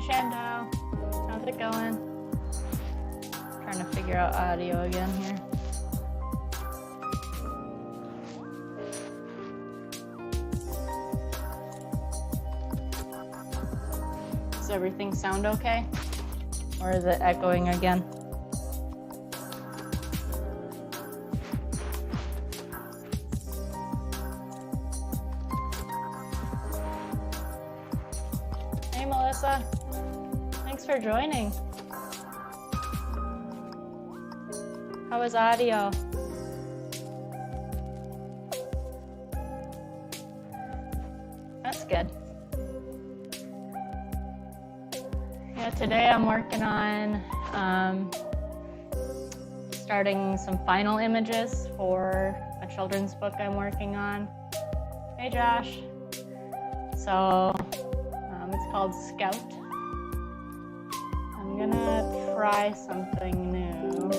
Shando, how's it going? Trying to figure out audio again here. Does everything sound okay? Or is it echoing again? Hey Melissa. Thanks for joining. How was audio? That's good. Yeah, today I'm working on starting some final images for a children's book I'm working on. Hey Josh. So it's called Scout. I'm gonna try something new.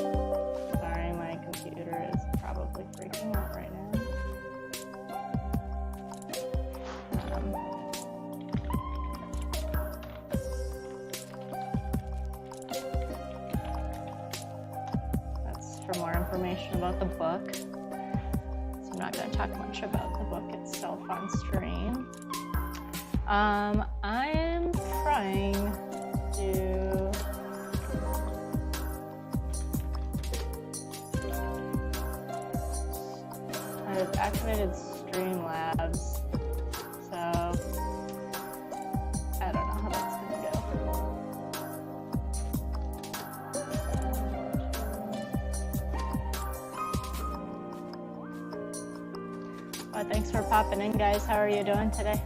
Sorry, my computer is probably freaking out right now. That's for more information about the book. So I'm not gonna talk much about the book itself on stream. I'm trying to I've activated Streamlabs, so I don't know how that's gonna go. Well, thanks for popping in, guys. How are you doing today?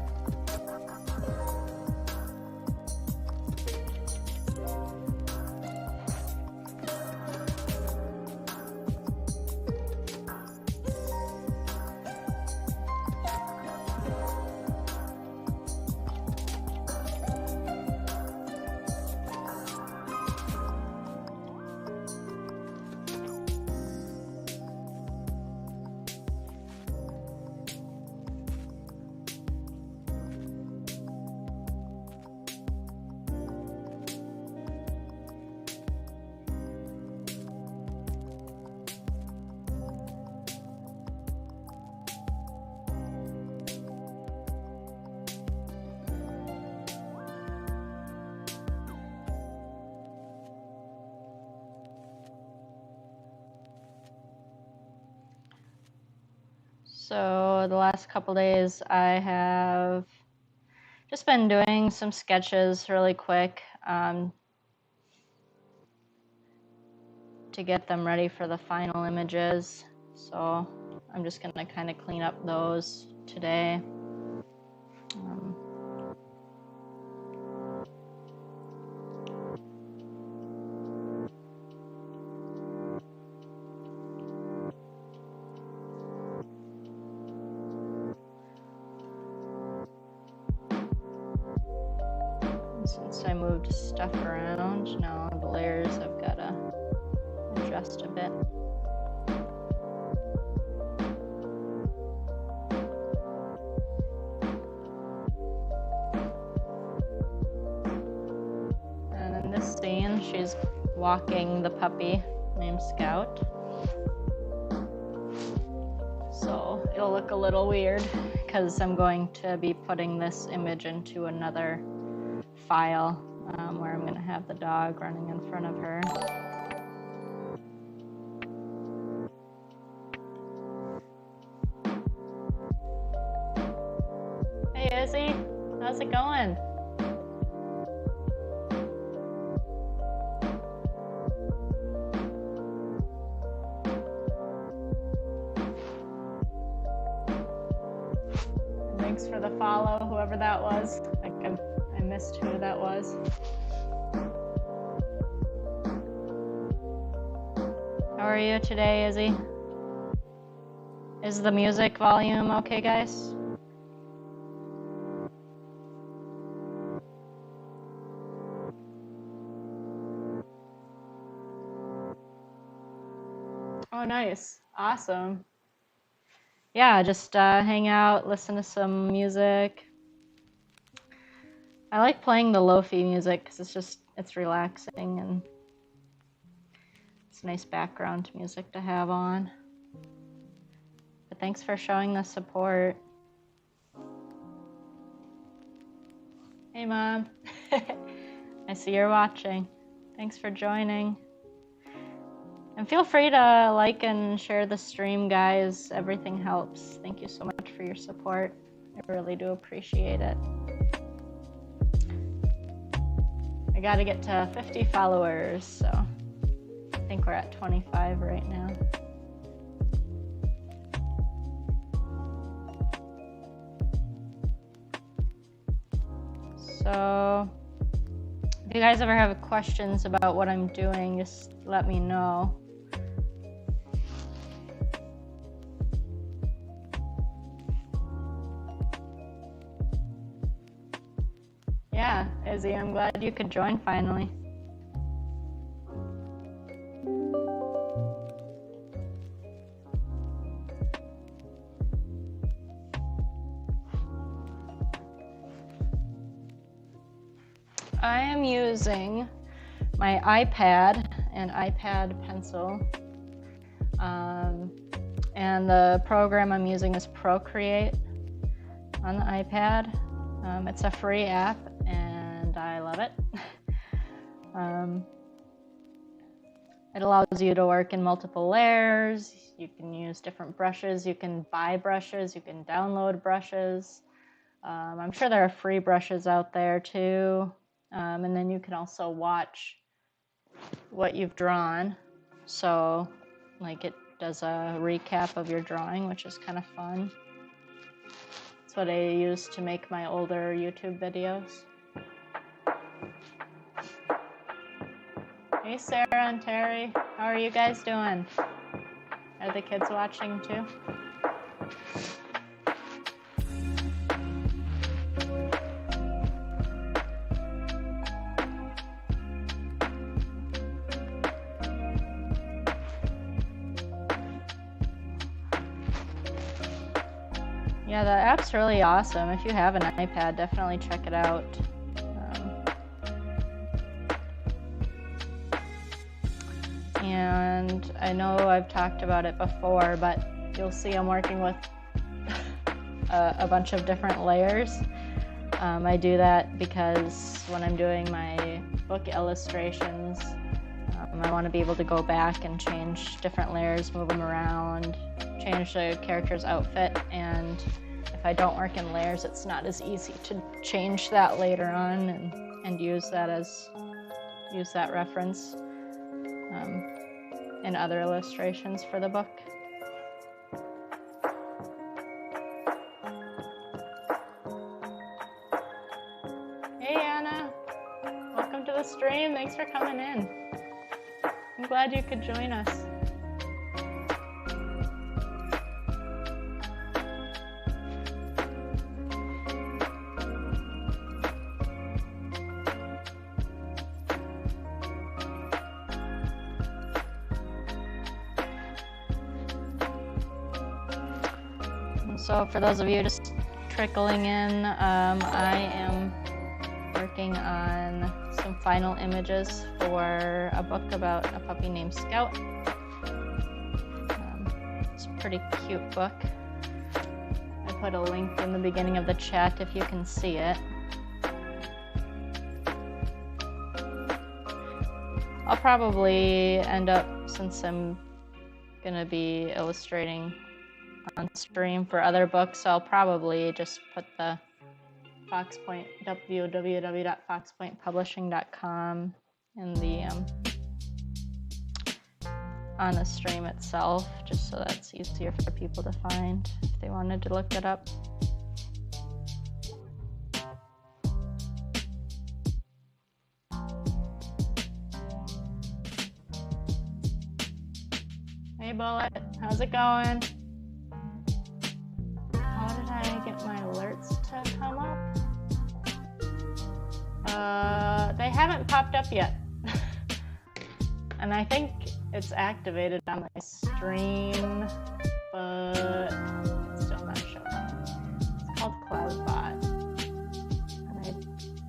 So the last couple days I have just been doing some sketches really quick to get them ready for the final images. So I'm just going to kind of clean up those today. Since I moved stuff around, now the layers I've got to adjust a bit. And in this scene, she's walking the puppy named Scout. So it'll look a little weird because I'm going to be putting this image into another file where I'm going to have the dog running in front of her. Hey Izzy, how's it going? Thanks for the follow, whoever that was. I missed who that was. How are you today, Izzy? Is the music volume okay, guys? Oh, nice. Awesome. Yeah, just hang out, listen to some music. I like playing the lo-fi music because it's relaxing and it's nice background music to have on. But thanks for showing the support. Hey Mom. I see you're watching. Thanks for joining. And feel free to like and share the stream, guys. Everything helps. Thank you so much for your support. I really do appreciate it. I gotta get to 50 followers, so I think we're at 25 right now. So if you guys ever have questions about what I'm doing, just let me know. Yeah, Izzy, I'm glad you could join finally. I am using my iPad and iPad pencil. And the program I'm using is Procreate on the iPad. It's a free app and I love it. It allows you to work in multiple layers. You can use different brushes. You can buy brushes. You can download brushes. I'm sure there are free brushes out there too. And then you can also watch what you've drawn. So like it does a recap of your drawing, which is kind of fun. That's what I use to make my older YouTube videos. Hey Sarah and Terry, how are you guys doing? Are the kids watching too? Yeah, the app's really awesome. If you have an iPad, definitely check it out. And I know I've talked about it before, but you'll see I'm working with a bunch of different layers. I do that because when I'm doing my book illustrations, I want to be able to go back and change different layers, move them around, change the character's outfit, and if I don't work in layers, it's not as easy to change that later on and use that reference in other illustrations for the book. Hey Anna, welcome to the stream. Thanks for coming in. I'm glad you could join us. So for those of you just trickling in, I am working on some final images for a book about a puppy named Scout. It's a pretty cute book. I put a link in the beginning of the chat if you can see it. I'll probably end up, since I'm gonna be illustrating on stream for other books, I'll probably just put the www.foxpointpublishing.com in the on the stream itself, just so that's easier for people to find if they wanted to look it up. Hey Bullet, how's it going? How did I get my alerts to come up? They haven't popped up yet. And I think it's activated on my stream, but it's still not showing up. It's called CloudBot. And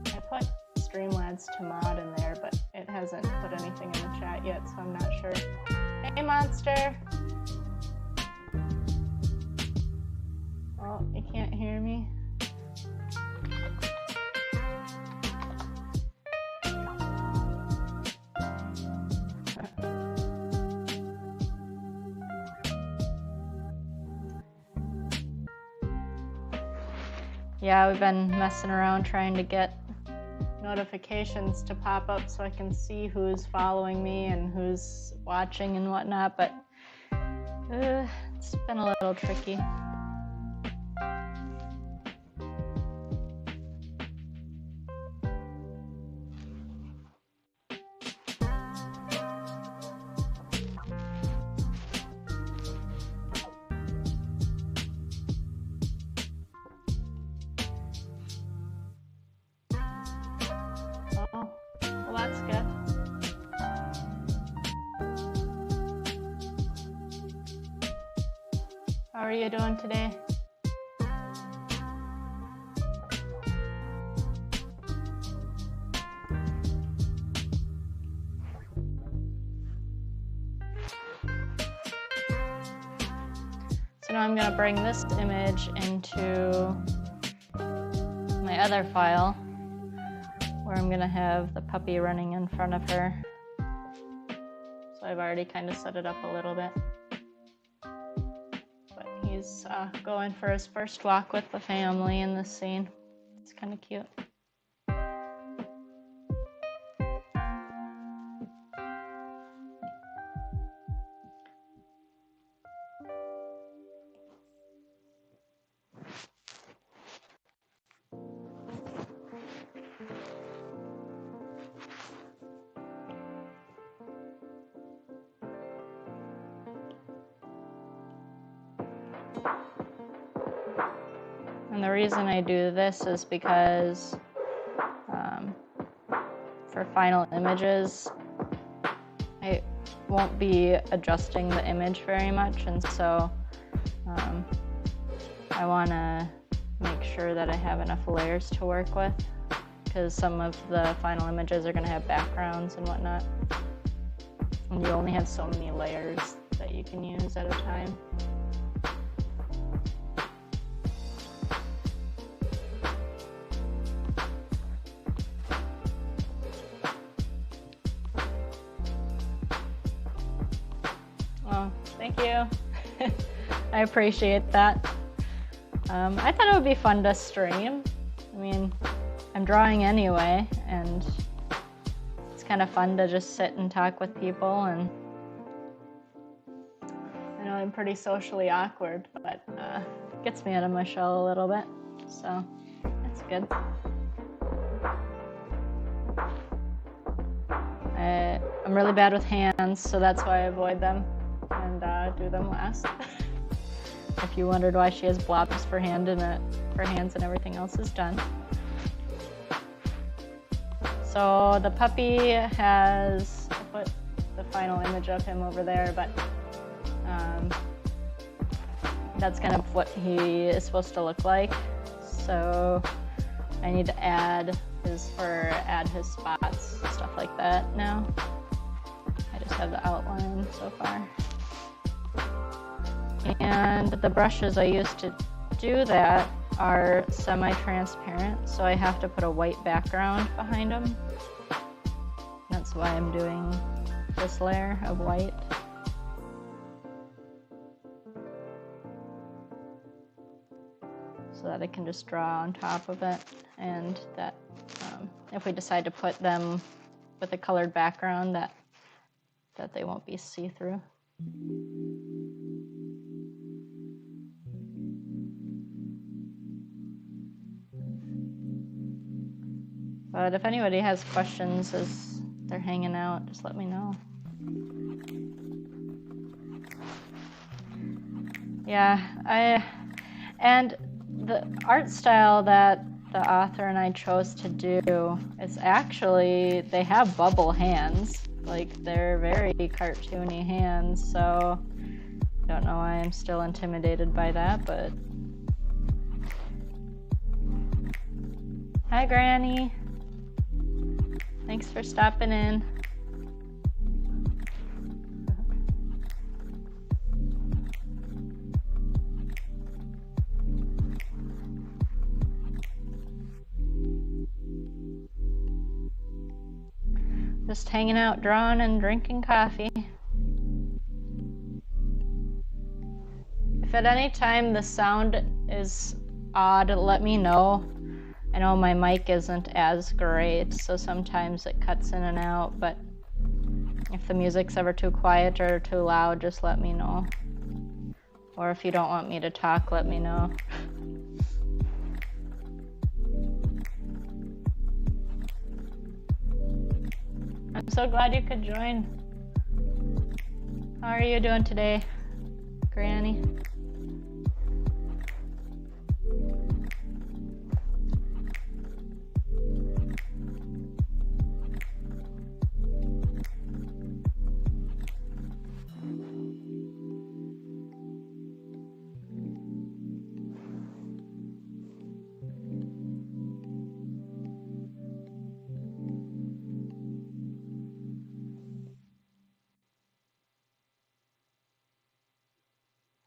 I put Streamlabs to mod in there, but it hasn't put anything in the chat yet, so I'm not sure. Hey Monster! Oh, you can't hear me? Yeah, we've been messing around trying to get notifications to pop up so I can see who's following me and who's watching and whatnot, but it's been a little tricky. How are you doing today? So now I'm going to bring this image into my other file where I'm going to have the puppy running in front of her. So I've already kind of set it up a little bit. He's going for his first walk with the family in this scene. It's kind of cute. And the reason I do this is because for final images, I won't be adjusting the image very much, and so I want to make sure that I have enough layers to work with, because some of the final images are going to have backgrounds and whatnot, and you only have so many layers that you can use at a time. Thank you. I appreciate that. I thought it would be fun to stream. I mean, I'm drawing anyway, and it's kind of fun to just sit and talk with people. And I know I'm pretty socially awkward, but it gets me out of my shell a little bit, so that's good. I'm really bad with hands, so that's why I avoid them and do them last. If you wondered why she has blobs for hands and everything else is done. So the puppy has, I put the final image of him over there, but that's kind of what he is supposed to look like. So I need to add his spots, stuff like that now. I just have the outline so far. And the brushes I used to do that are semi-transparent, so I have to put a white background behind them. That's why I'm doing this layer of white. So that I can just draw on top of it, and that if we decide to put them with a colored background, that they won't be see-through. But if anybody has questions as they're hanging out, just let me know. Yeah, and the art style that the author and I chose to do is actually, they have bubble hands. Like, they're very cartoony hands, so I don't know why I'm still intimidated by that, but... Hi, Granny. Thanks for stopping in. Just hanging out, drawing, and drinking coffee. If at any time the sound is odd, let me know. I know my mic isn't as great, so sometimes it cuts in and out, but if the music's ever too quiet or too loud, just let me know. Or if you don't want me to talk, let me know. I'm so glad you could join. How are you doing today, Granny?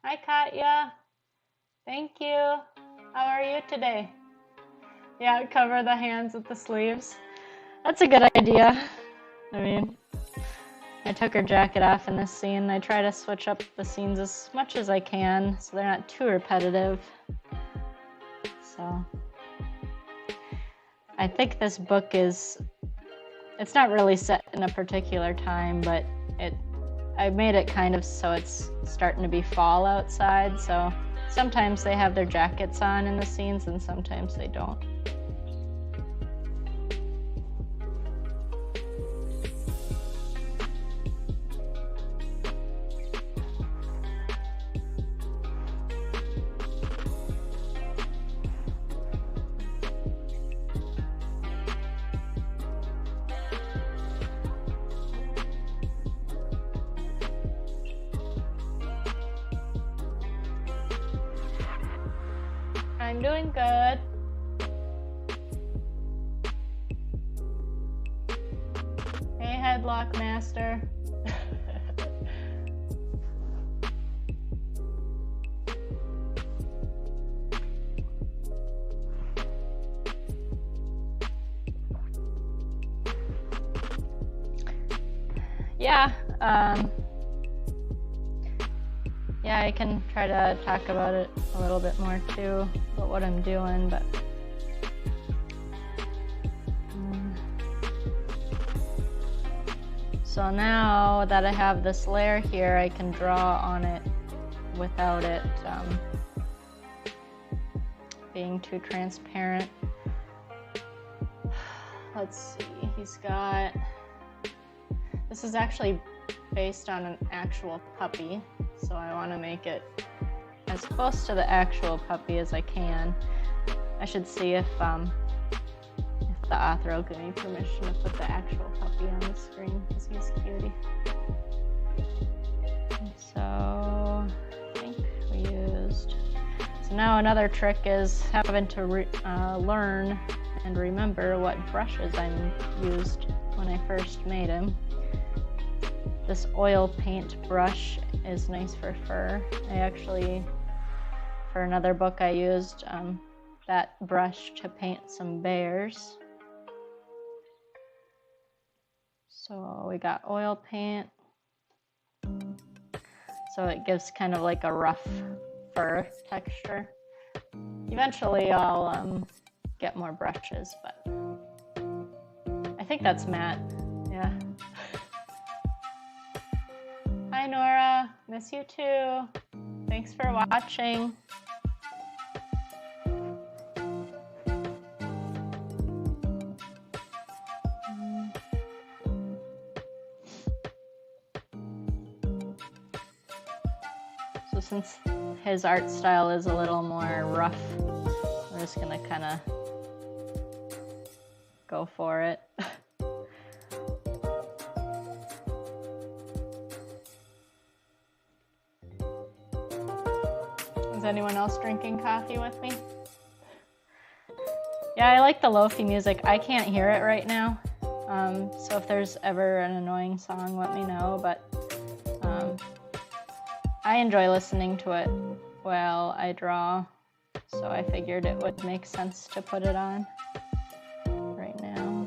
Hi, Katya. Thank you. How are you today? Yeah, cover the hands with the sleeves. That's a good idea. I mean, I took her jacket off in this scene. I try to switch up the scenes as much as I can so they're not too repetitive. So, I think this book it's not really set in a particular time, but I made it kind of so it's starting to be fall outside, so sometimes they have their jackets on in the scenes and sometimes they don't. I'm doing good. Hey, Headlock Master. Yeah, yeah, I can try to talk about it a little bit more too, about what I'm doing, but so now that I have this layer here, I can draw on it without it being too transparent. Let's see, he's got, this is actually based on an actual puppy, so I want to make it as close to the actual puppy as I can. I should see if the author will give me permission to put the actual puppy on the screen, because he's a cutie. And so I think we used, so now another trick is having to learn and remember what brushes I used when I first made him. This oil paint brush is nice for fur. I actually, for another book, I used that brush to paint some bears. So we got oil paint. So it gives kind of like a rough fur texture. Eventually I'll get more brushes, but I think that's matte. Yeah. Hi Nora, miss you too. Thanks for watching. So since his art style is a little more rough, I'm just gonna kind of go for it. Is anyone else drinking coffee with me? Yeah, I like the lo-fi music. I can't hear it right now. So if there's ever an annoying song, let me know, but I enjoy listening to it while I draw, so I figured it would make sense to put it on right now.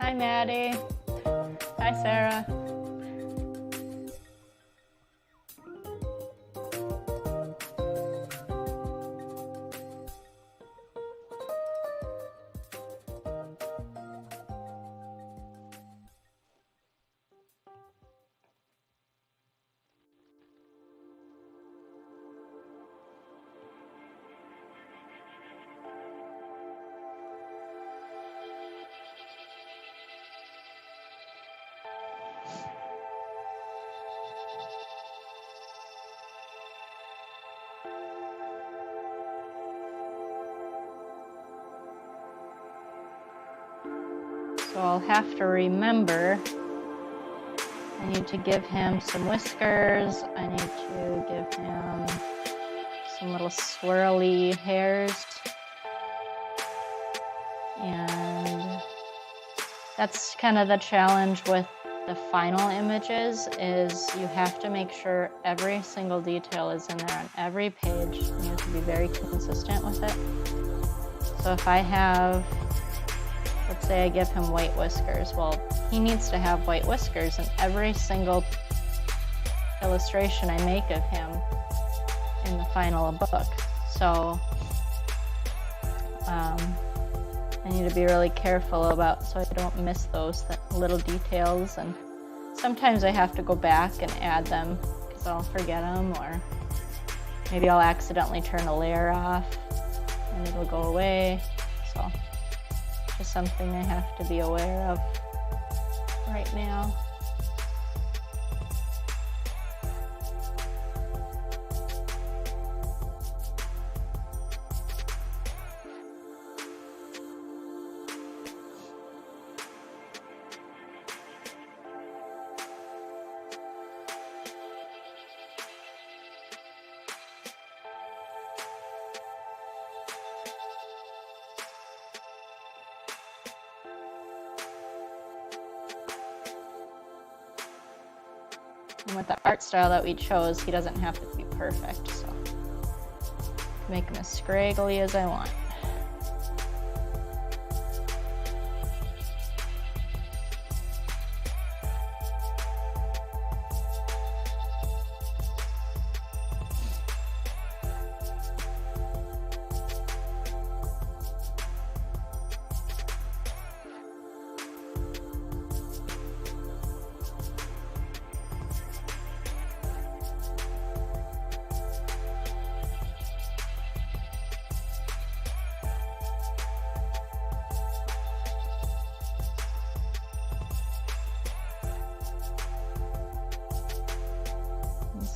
Hi, Maddie. Hi, Sarah. So I'll have to remember, I need to give him some whiskers, I need to give him some little swirly hairs, and that's kind of the challenge with the final images, is you have to make sure every single detail is in there on every page. You have to be very consistent with it. So if I have, let's say I give him white whiskers. Well, he needs to have white whiskers in every single illustration I make of him in the final book. So I need to be really careful about, so I don't miss those little details. And sometimes I have to go back and add them because I'll forget them, or maybe I'll accidentally turn a layer off and it'll go away. So just something I have to be aware of right now. And with the art style that we chose, he doesn't have to be perfect, so make him as scraggly as I want.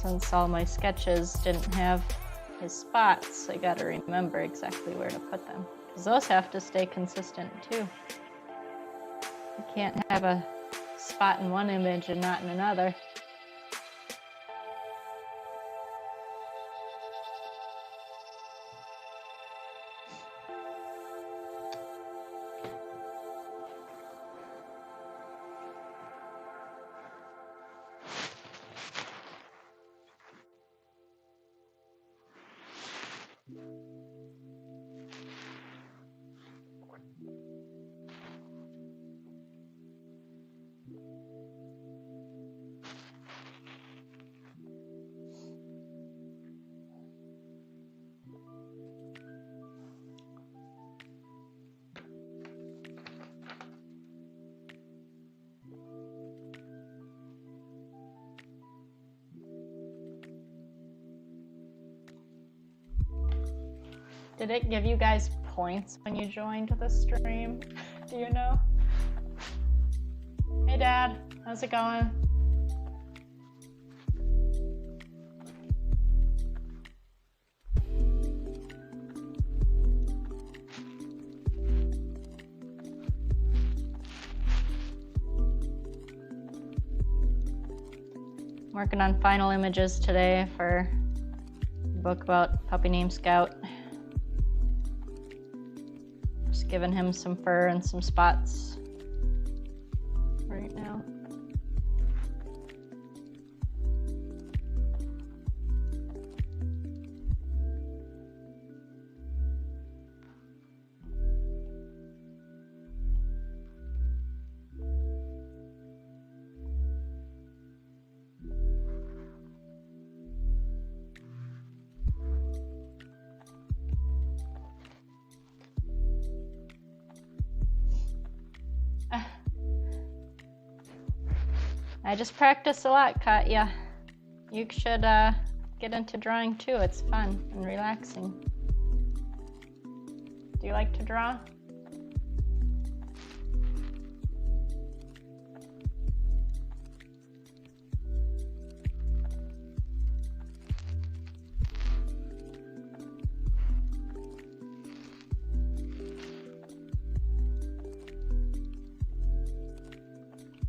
Since all my sketches didn't have his spots, I gotta remember exactly where to put them, because those have to stay consistent too. You can't have a spot in one image and not in another. Did it give you guys points when you joined the stream? Do you know? Hey Dad, how's it going? I'm working on final images today for a book about a puppy named Scout. Just giving him some fur and some spots right now. I just practice a lot, Katya. You should get into drawing too. It's fun and relaxing. Do you like to draw?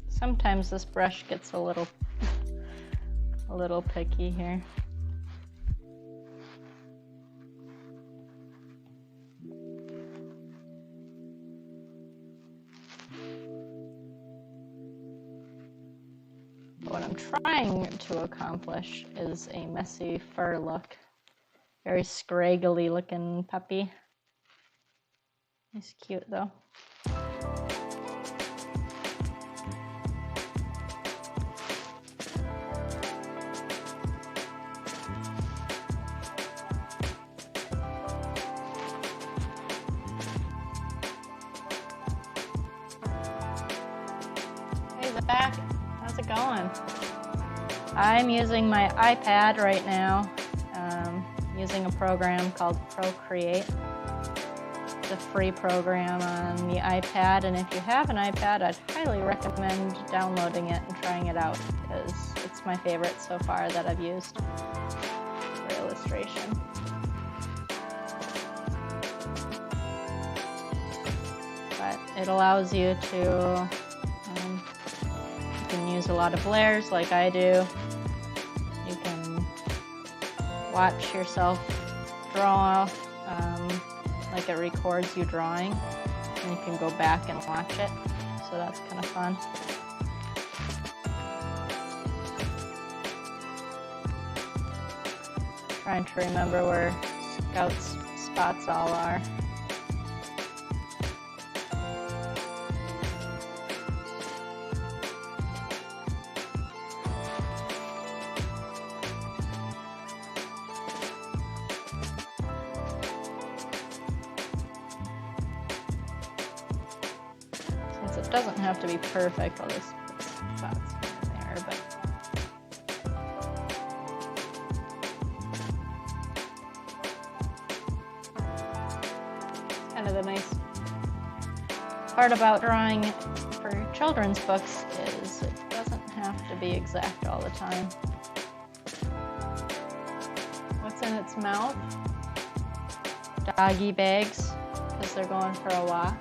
Sometimes this brush gets a little picky here. But what I'm trying to accomplish is a messy fur look. Very scraggly looking puppy. He's cute though. Back. How's it going? I'm using my iPad right now, using a program called Procreate. It's a free program on the iPad, and if you have an iPad, I'd highly recommend downloading it and trying it out, because it's my favorite so far that I've used for illustration. But it allows you to use a lot of layers like I do. You can watch yourself draw, like it records you drawing, and you can go back and watch it, so that's kind of fun. Trying to remember where Scout's spots all are. Since it doesn't have to be perfect, I'll just put spots here and there, but kind of the nice part about drawing for children's books is it doesn't have to be exact all the time. What's in its mouth? Doggy bags, because they're going for a walk.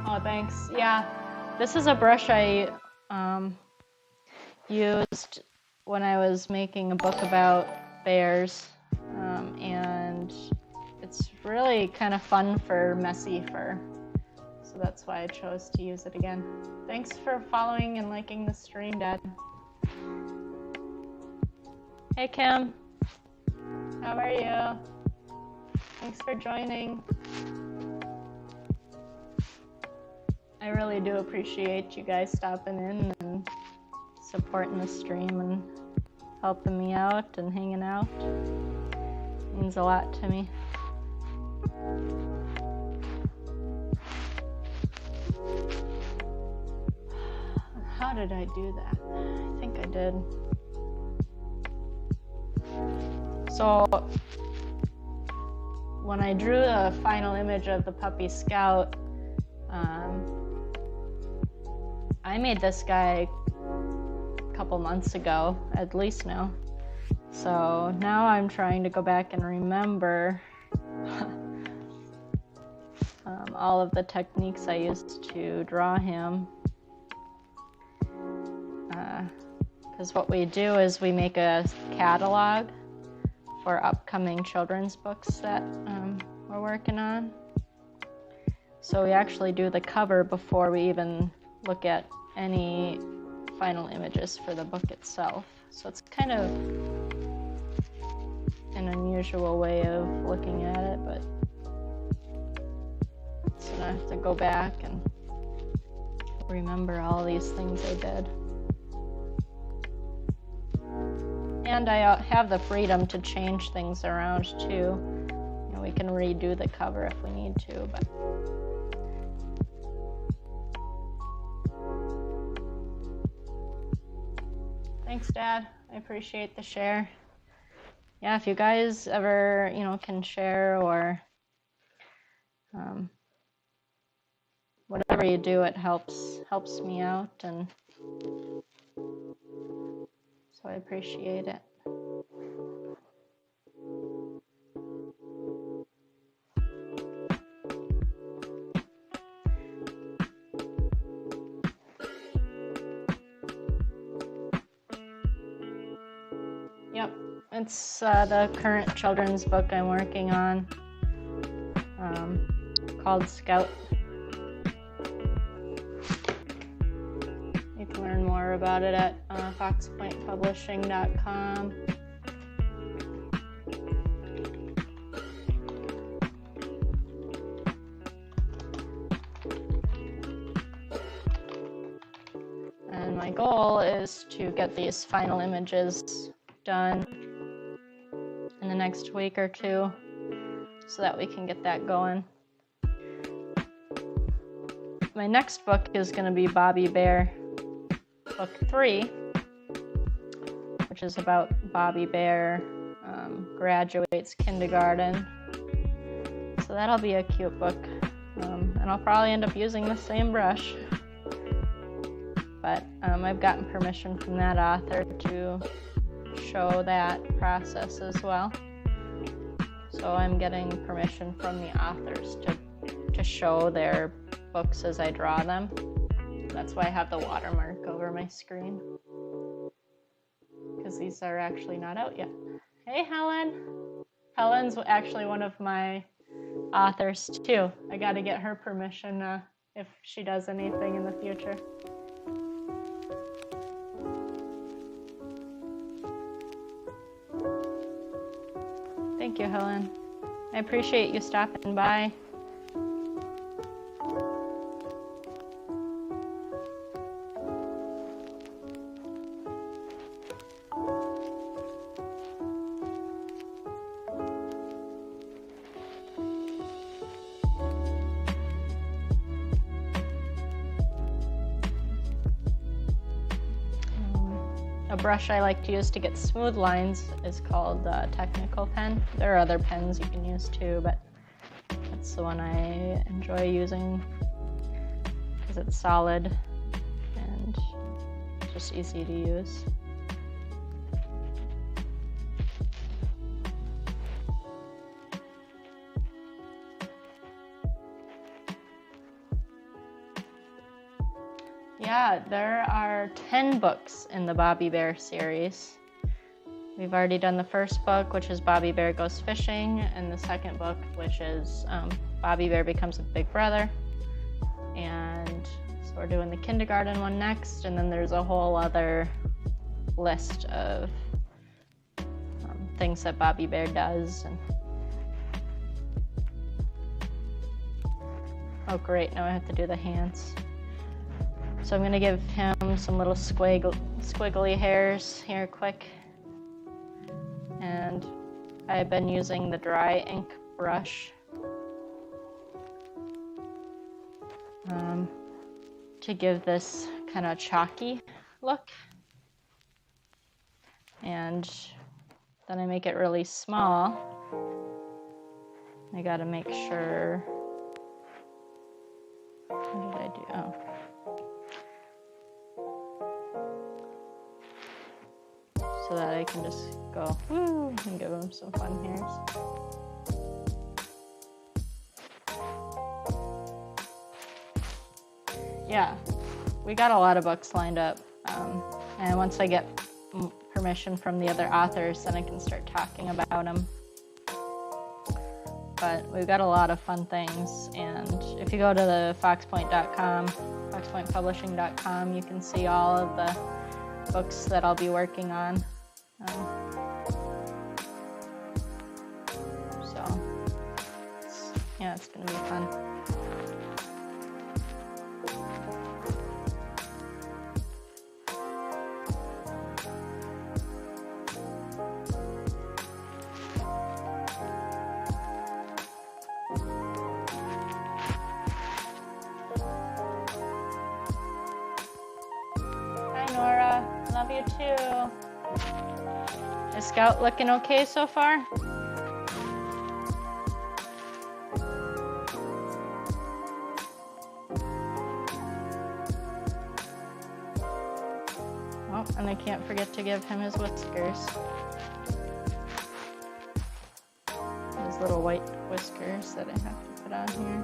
Oh, thanks. Yeah, this is a brush I used when I was making a book about bears, and it's really kind of fun for messy fur, so that's why I chose to use it again. Thanks for following and liking the stream, Dad. Hey Kim, how are you? Thanks for joining. I really do appreciate you guys stopping in and supporting the stream and helping me out and hanging out. It means a lot to me. How did I do that? I think I did. So when I drew the final image of the puppy Scout, I made this guy a couple months ago, at least now. So now I'm trying to go back and remember all of the techniques I used to draw him. Because what we do is we make a catalog for upcoming children's books that we're working on. So we actually do the cover before we even look at any final images for the book itself. So it's kind of an unusual way of looking at it, but so I have to go back and remember all these things I did. And I have the freedom to change things around too. You know, we can redo the cover if we need to, but thanks, Dad. I appreciate the share. Yeah, if you guys ever, can share or whatever you do, it helps me out, and so I appreciate it. Yep, it's the current children's book I'm working on, called Scout. You can learn more about it at foxpointpublishing.com. And my goal is to get these final images done in the next week or two so that we can get that going. My next book is going to be Bobby Bear, book 3, which is about Bobby Bear graduates kindergarten. So that'll be a cute book, and I'll probably end up using the same brush. But I've gotten permission from that author to show that process as well. So I'm getting permission from the authors to show their books as I draw them. That's why I have the watermark over my screen, because these are actually not out yet. Hey, Helen. Helen's actually one of my authors too. I got to get her permission if she does anything in the future. Thank you, Helen. I appreciate you stopping by. A brush I like to use to get smooth lines is called Technical Pen. There are other pens you can use too, but that's the one I enjoy using because it's solid and just easy to use. Yeah, there are 10 books in the Bobby Bear series. We've already done the first book, which is Bobby Bear Goes Fishing, and the second book, which is Bobby Bear Becomes a Big Brother. And so we're doing the kindergarten one next, and then there's a whole other list of things that Bobby Bear does. Oh great, now I have to do the hands. So I'm going to give him some little squiggly hairs here quick. And I've been using the dry ink brush to give this kind of chalky look. And then I make it really small. I got to make sure. What did I do? Oh. So that I can just go, woo, and give him some fun hairs. Yeah, we got a lot of books lined up. And once I get permission from the other authors, then I can start talking about them. But we've got a lot of fun things. And if you go to the foxpoint.com, foxpointpublishing.com, you can see all of the books that I'll be working on. So, it's going to be fun. Hi, Nora. Love you too. Is Scout looking okay so far? Oh, and I can't forget to give him his whiskers. His little white whiskers that I have to put on here.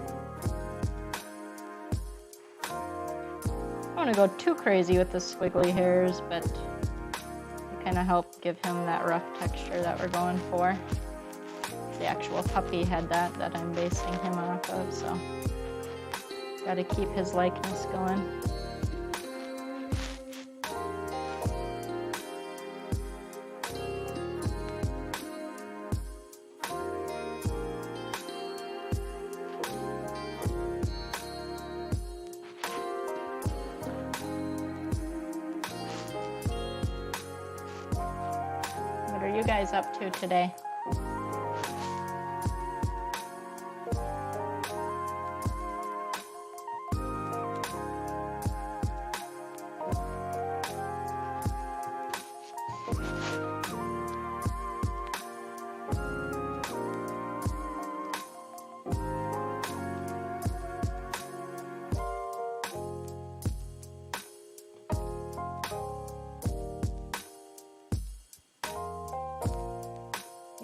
I don't want to go too crazy with the squiggly hairs, but kind of help give him that rough texture that we're going for. The actual puppy had that I'm basing him off of, so got to keep his likeness going. What are you guys up to today?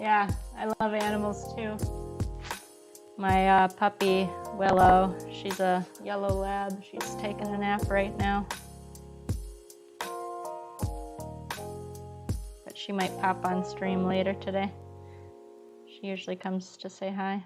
Yeah, I love animals too. My puppy, Willow, she's a yellow lab. She's taking a nap right now. But she might pop on stream later today. She usually comes to say hi.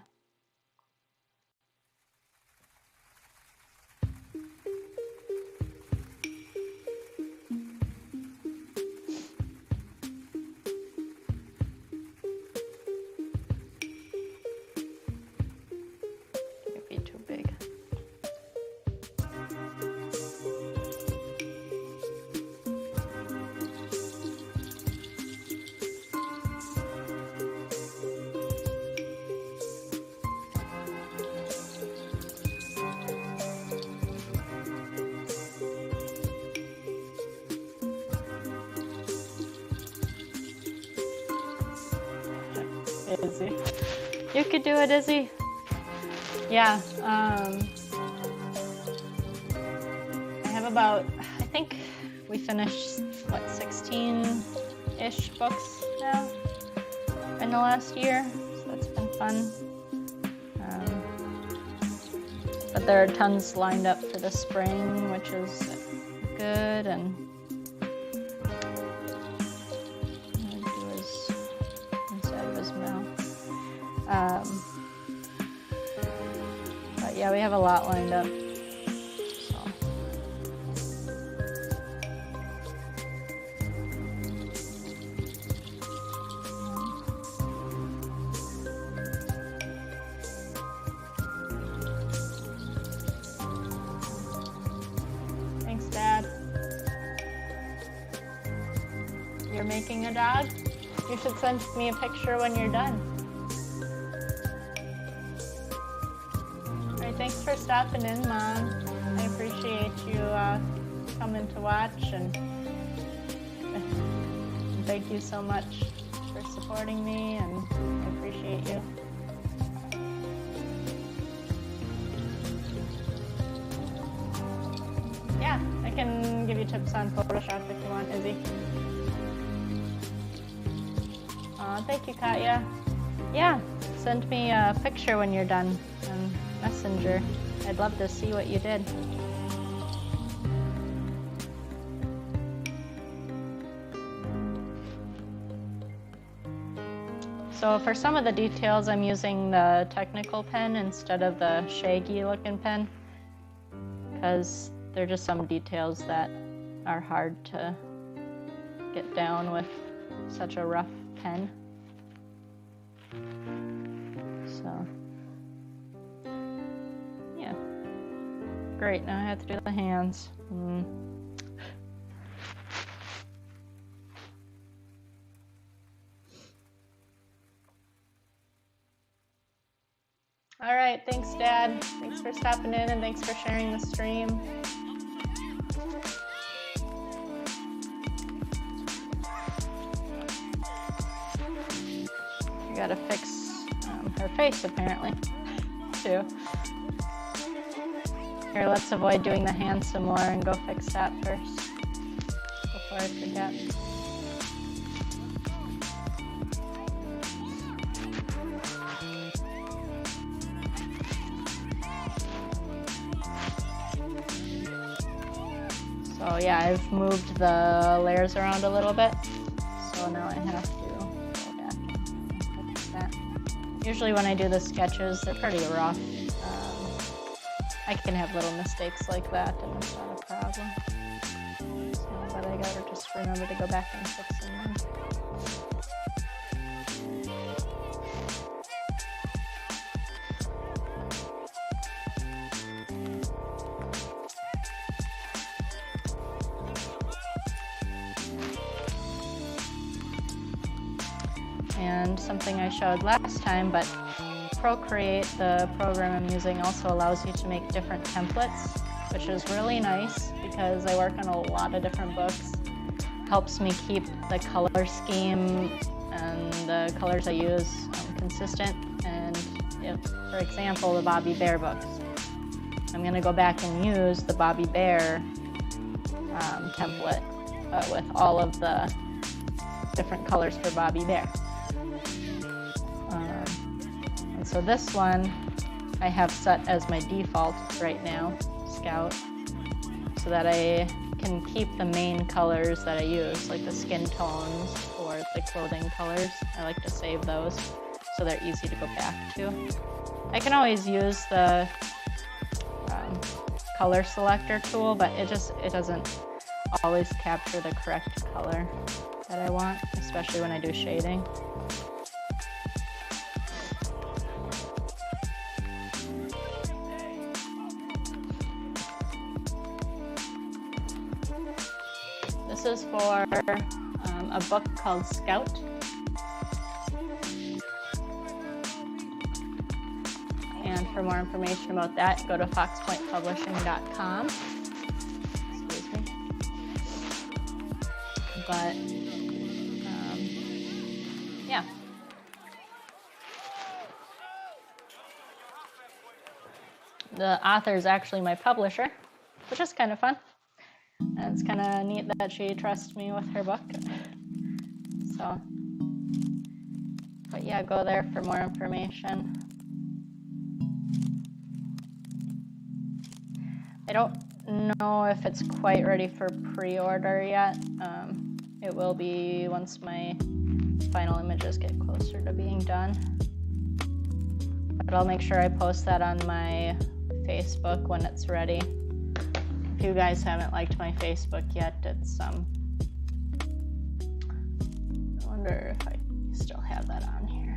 Izzy. You could do it, Izzy. Yeah. I have about, I think we finished, what, 16-ish books now in the last year. So that's been fun. But there are tons lined up for the spring, which is good. And do his inside of his mouth. But yeah, we have a lot lined up. So. Thanks, Dad. You're making a dog? You should send me a picture when you're done. Alright, thanks for stopping in, Mom. I appreciate you coming to watch, and thank you so much for supporting me, and I appreciate you. Yeah, I can give you tips on Photoshop if you want, Izzy. Thank you, Katya. Yeah, send me a picture when you're done on Messenger. I'd love to see what you did. So for some of the details, I'm using the technical pen instead of the shaggy looking pen, because there are just some details that are hard to get down with such a rough pen. So, yeah. Great, now I have to do the hands. All right, thanks, Dad. Thanks for stopping in, and thanks for sharing the stream. You gotta fix her face, apparently, too. Here, let's avoid doing the hand some more and go fix that first before I forget. So yeah, I've moved the layers around a little bit, so now I have to go back and fix that. Usually when I do the sketches, they're pretty rough. I can have little mistakes like that, and it's not a problem. So, but I gotta just remember to go back and fix them. And something I showed last time, but Procreate, the program I'm using, also allows you to make different templates, which is really nice because I work on a lot of different books. Helps me keep the color scheme and the colors I use consistent. And if, for example, the Bobby Bear books, I'm going to go back and use the Bobby Bear template with all of the different colors for Bobby Bear. So this one I have set as my default right now, Scout, so that I can keep the main colors that I use, like the skin tones or the clothing colors. I like to save those so they're easy to go back to. I can always use the color selector tool, but it doesn't always capture the correct color that I want, especially when I do shading. This is for a book called Scout. And for more information about that, go to foxpointpublishing.com. Excuse me. But, yeah. the author is actually my publisher, which is kind of fun. And it's kind of neat that she trusts me with her book. So, but yeah, go there for more information. I don't know if it's quite ready for pre-order yet. It will be once my final images get closer to being done. But I'll make sure I post that on my Facebook when it's ready. If you guys haven't liked my Facebook yet, it's I wonder if I still have that on here.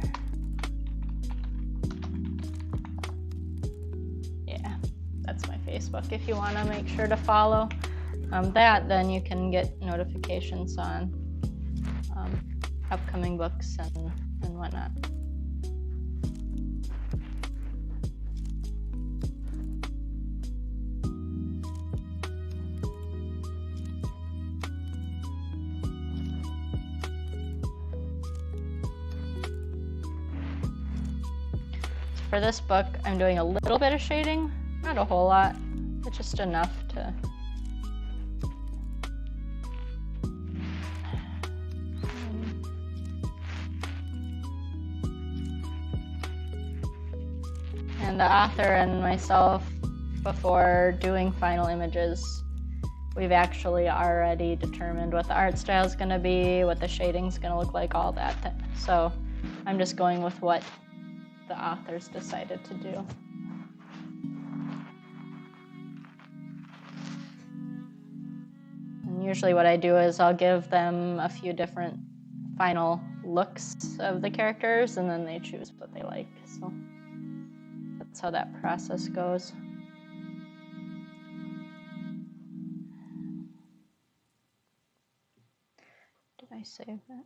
Yeah, that's my Facebook. If you want to make sure to follow that, then you can get notifications on upcoming books and whatnot. For this book, I'm doing a little bit of shading, not a whole lot, but just enough to and the author and myself, before doing final images, we've actually already determined what the art style is going to be, what the shading's going to look like, all that. So I'm just going with what the authors decided to do. And usually what I do is I'll give them a few different final looks of the characters, and then they choose what they like. So that's how that process goes. Did I save that?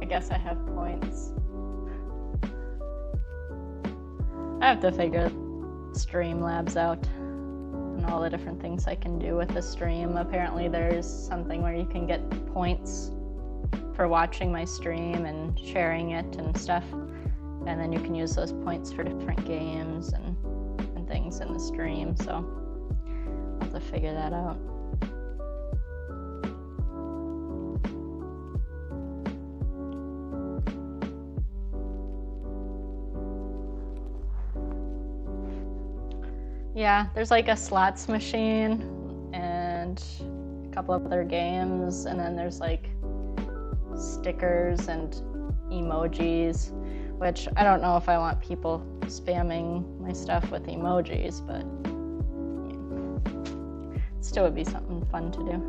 I guess I have points. I have to figure Streamlabs out and all the different things I can do with the stream. Apparently there's something where you can get points for watching my stream and sharing it and stuff. And then you can use those points for different games and things in the stream. So I'll have to figure that out. Yeah, there's like a slots machine and a couple of other games, and then there's like stickers and emojis, which I don't know if I want people spamming my stuff with emojis, but yeah, it still would be something fun to do.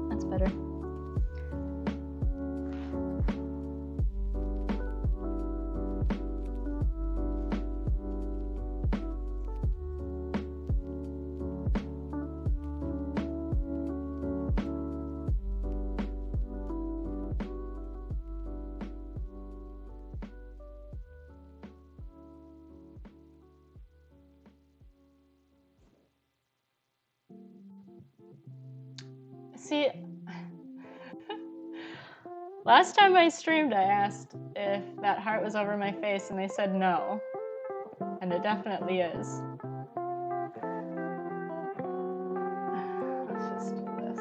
That's better. See, last time I streamed, I asked if that heart was over my face, and they said no. And it definitely is. Let's just do this.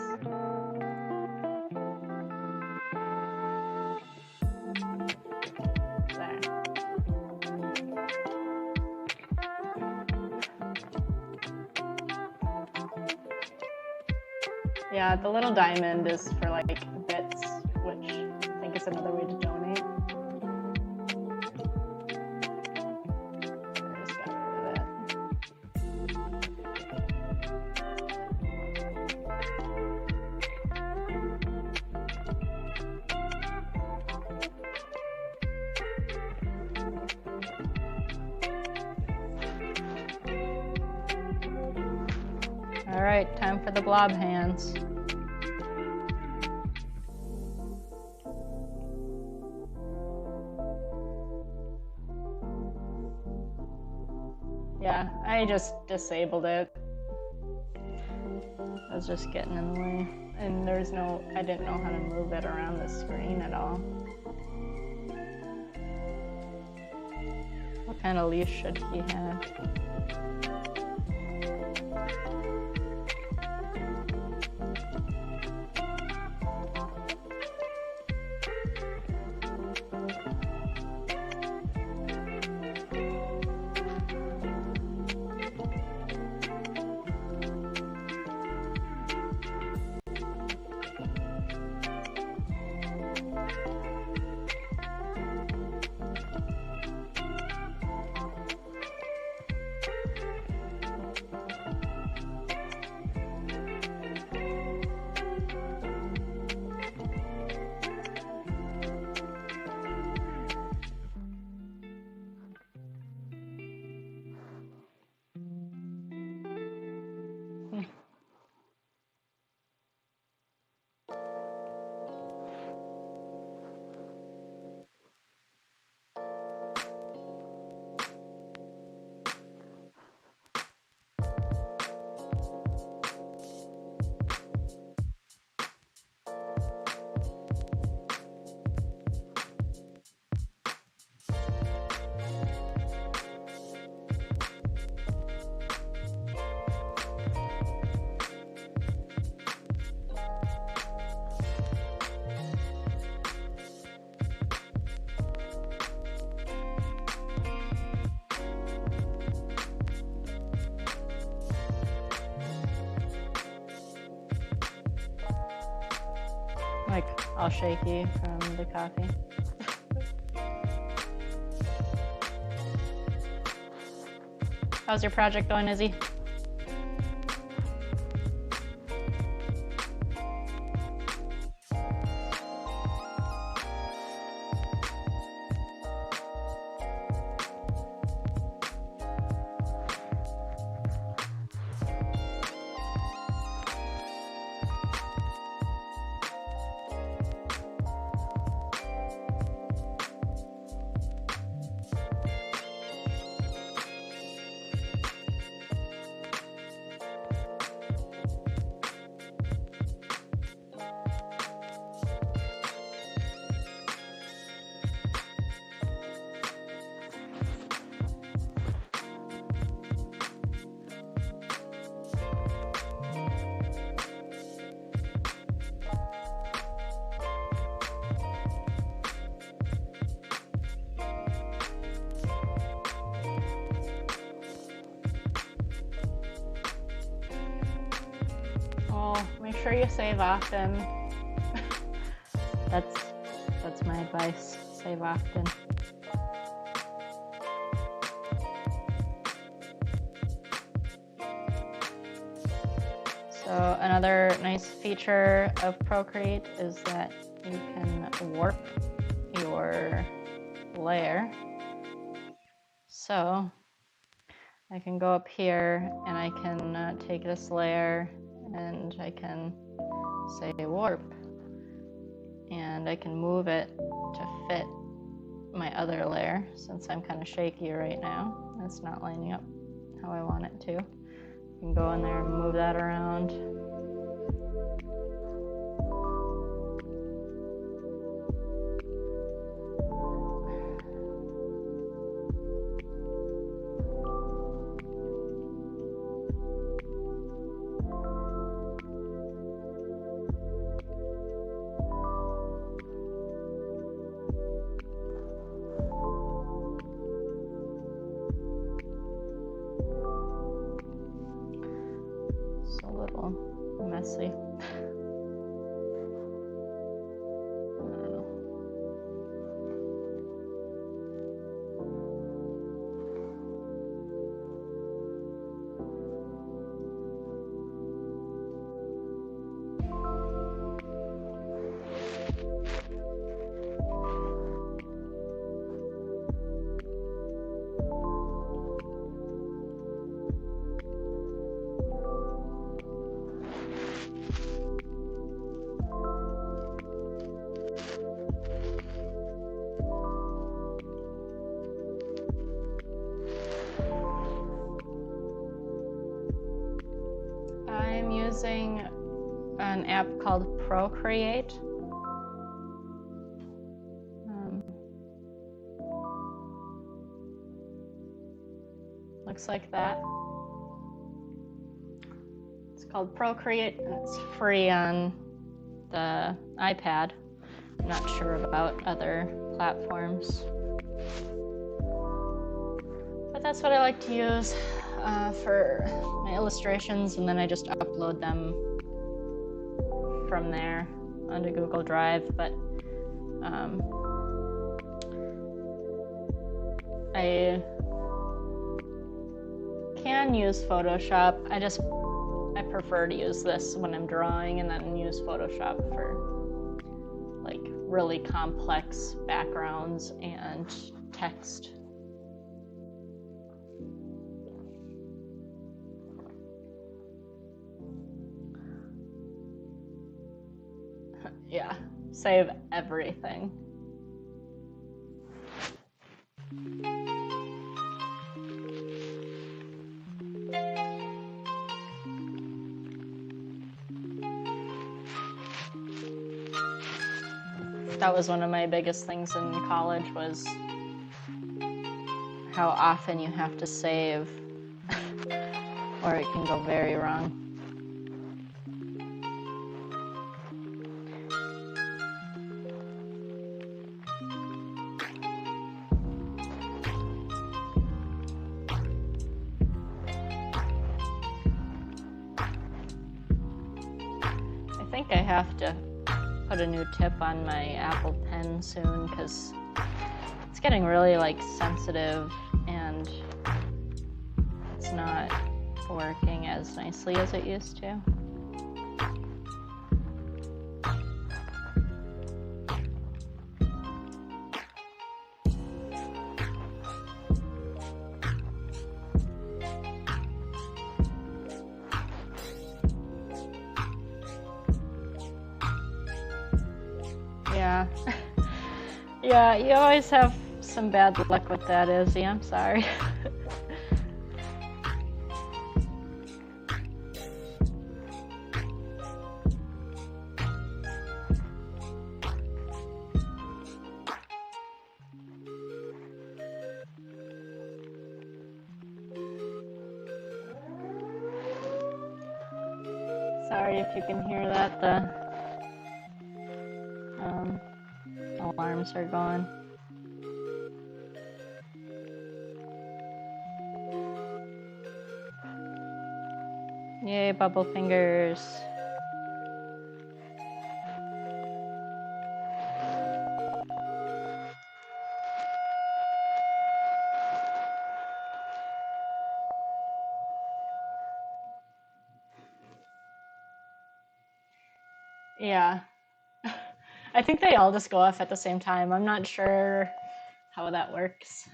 There. Yeah, the little diamond is for like bits, which I think is another way to donate. I just got rid of that. Time for the blob hands. Yeah, I just disabled it. I was just getting in the way. And there's no, I didn't know how to move it around the screen at all. What kind of leash should he have? Like, all shaky from the coffee. How's your project going, Izzy? Make sure you save often. That's my advice. Save often. So another nice feature of Procreate is that you can warp your layer. So I can go up here and I can take this layer and I can say warp, and I can move it to fit my other layer since I'm kind of shaky right now. It's not lining up how I want it to. You can go in there and move that around. Messy. using an app called Procreate. Looks like that. It's called Procreate, and it's free on the iPad. I'm not sure about other platforms. But that's what I like to use for my illustrations, and then I just upload them from there onto Google Drive. But I can use Photoshop. I prefer to use this when I'm drawing, and then use Photoshop for like really complex backgrounds and text. Yeah, save everything. That was one of my biggest things in college, was how often you have to save or it can go very wrong. I think I have to put a new tip on my Apple Pen soon, because it's getting really like sensitive and it's not working as nicely as it used to. Yeah. Yeah, you always have some bad luck with that, Izzy. I'm sorry. Sorry if you can hear that. The alarms are going. Yay, bubble fingers. Yeah. I think they all just go off at the same time. I'm not sure how that works.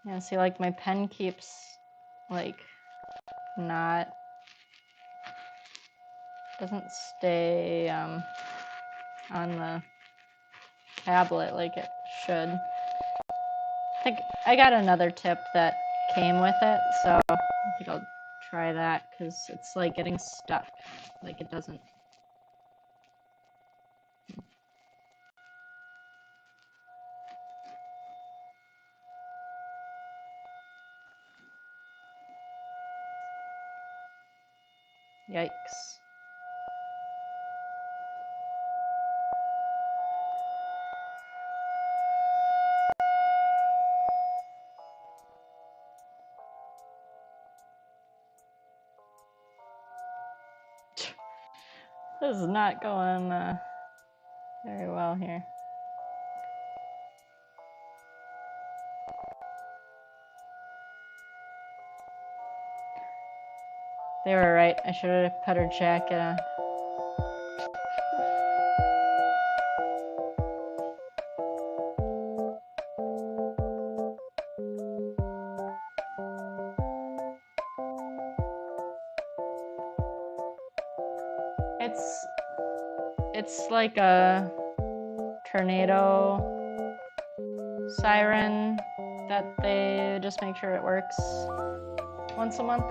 Yeah, see, like my pen keeps like doesn't stay on the tablet like it should. I think I got another tip that came with it, so I think I'll try that, because it's like getting stuck, like it doesn't. Yikes. This is not going very well here. They were right. I should have put her jacket on. It's like a tornado siren that they just make sure it works once a month.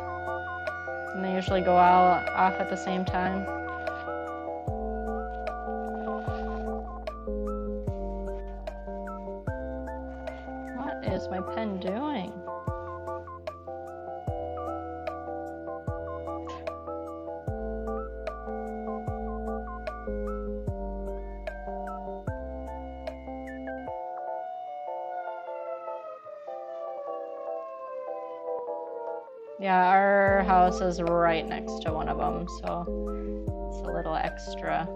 And they usually go all off at the same time. What is my pen doing? Yeah, our house is right next to one of them, so it's a little extra.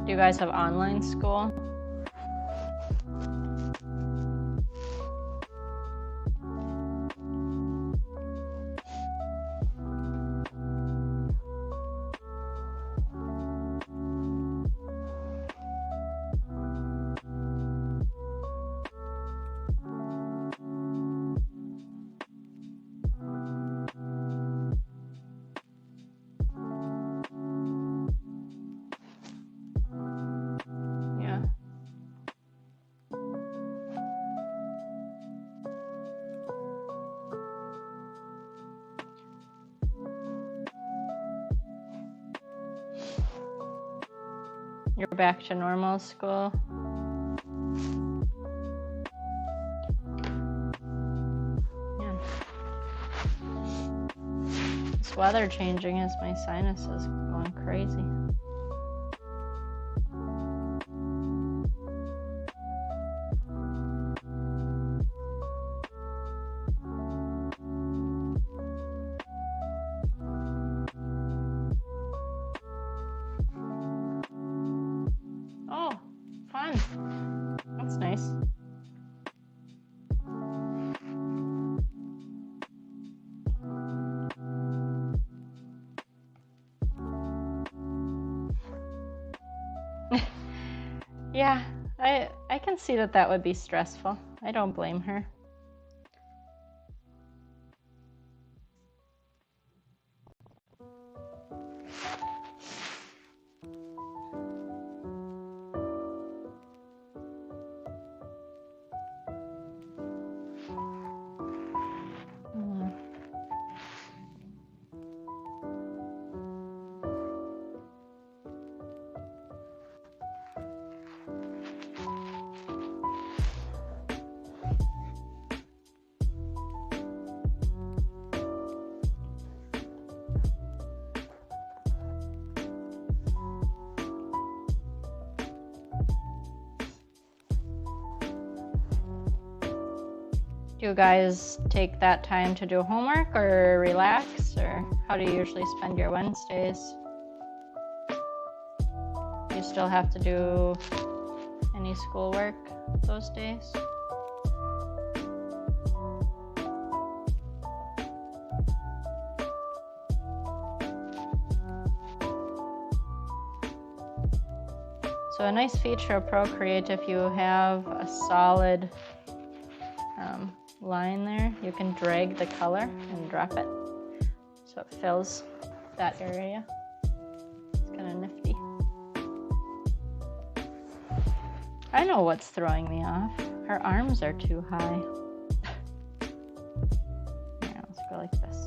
Do you guys have online school? You're back to normal school? Yeah. This weather changing has my sinuses going crazy. That's nice. Yeah, I can see that would be stressful. I don't blame her. Do you guys take that time to do homework or relax, or how do you usually spend your Wednesdays? Do you still have to do any schoolwork those days? So a nice feature of Procreate, if you have a solid line there, you can drag the color and drop it so it fills that area. It's kind of nifty. I know what's throwing me off. Her arms are too high. Yeah, let's go like this.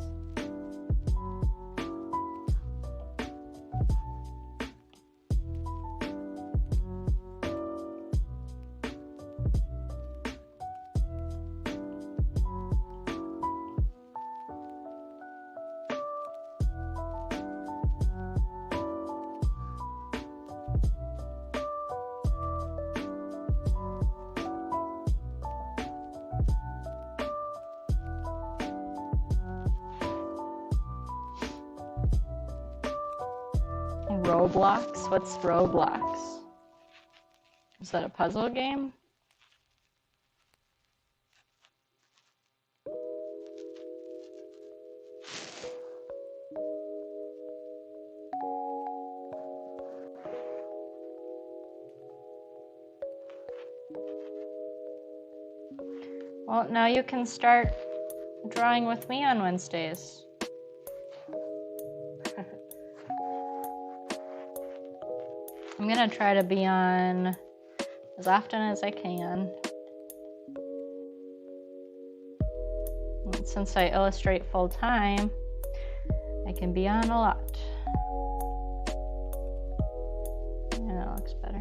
Roblox? What's Roblox? Is that a puzzle game? Well, now you can start drawing with me on Wednesdays. I'm gonna try to be on as often as I can. And since I illustrate full time, I can be on a lot. Yeah, that looks better.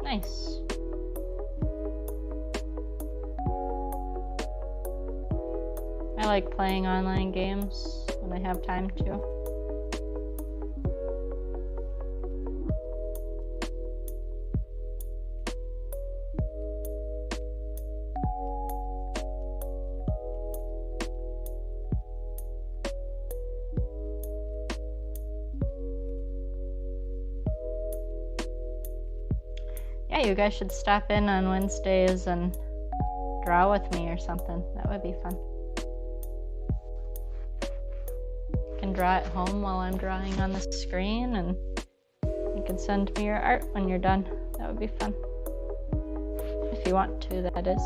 Nice. I like playing online games when I have time to. Yeah, you guys should stop in on Wednesdays and draw with me or something. That would be fun. You can draw at home while I'm drawing on the screen, and you can send me your art when you're done. That would be fun. If you want to, that is.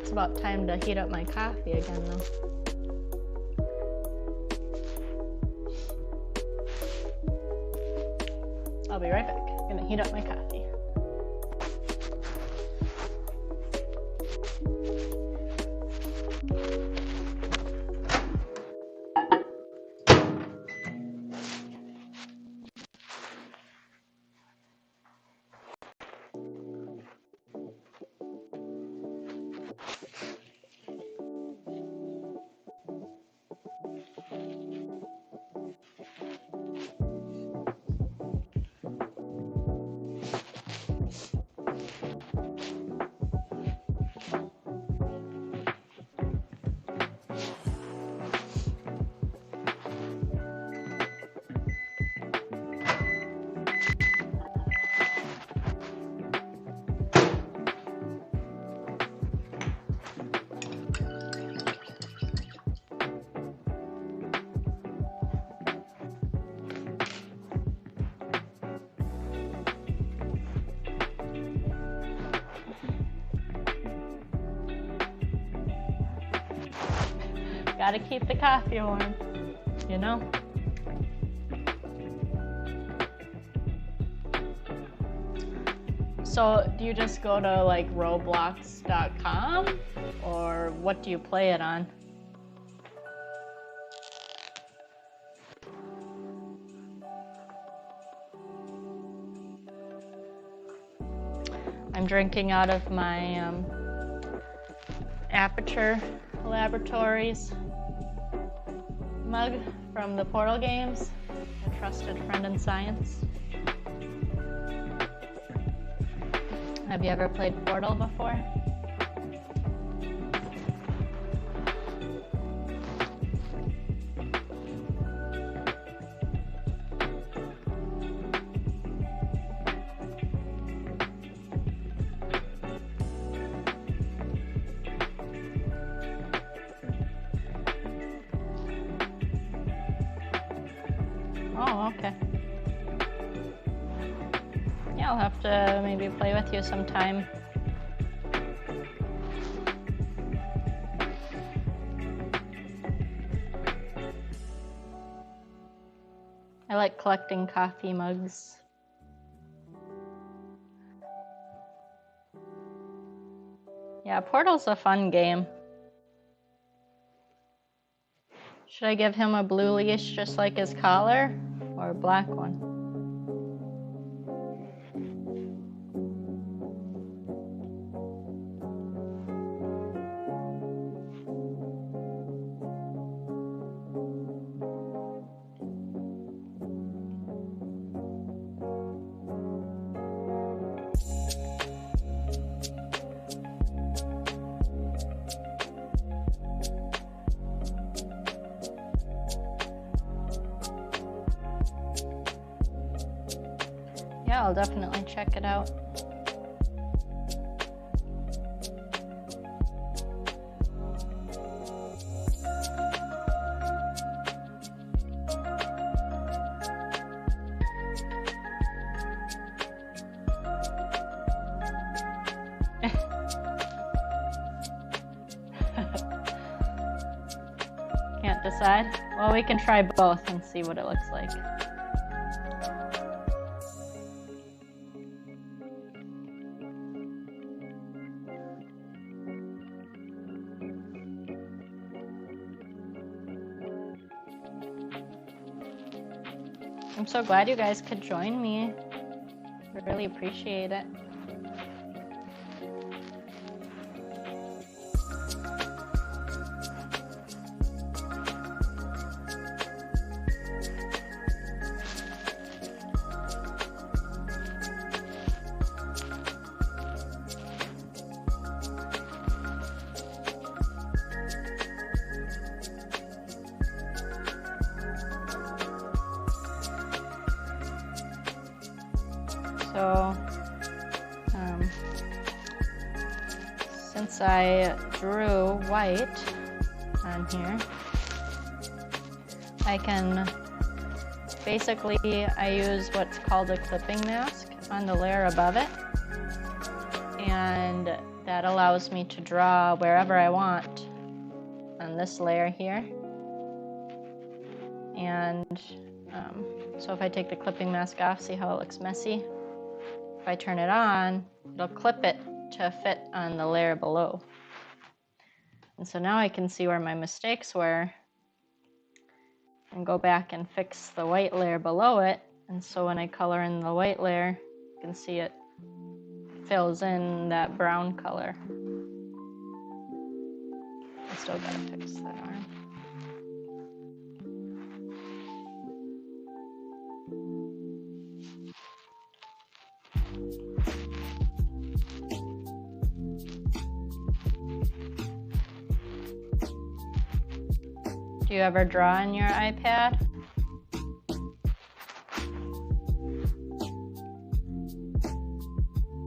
It's about time to heat up my coffee again, though. I'll be right back. I'm gonna heat up my coffee. Gotta keep the coffee warm, you know? So do you just go to like Roblox.com, or what do you play it on? I'm drinking out of my Aperture Laboratories mug from the Portal games, a trusted friend in science. Have you ever played Portal before? Oh, okay. Yeah, I'll have to maybe play with you sometime. I like collecting coffee mugs. Yeah, Portal's a fun game. Should I give him a blue leash just like his collar, or a black one? Yeah, I'll definitely check it out. Can't decide? Well, we can try both and see what it looks like. I'm so glad you guys could join me. I really appreciate it. So, since I drew white on here, I can basically, I use what's called a clipping mask on the layer above it, and that allows me to draw wherever I want on this layer here. And so if I take the clipping mask off, see how it looks messy? If I turn it on, it'll clip it to fit on the layer below. And so now I can see where my mistakes were and go back and fix the white layer below it. And so when I color in the white layer, you can see it fills in that brown color. I still gotta fix that arm. Do you ever draw on your iPad?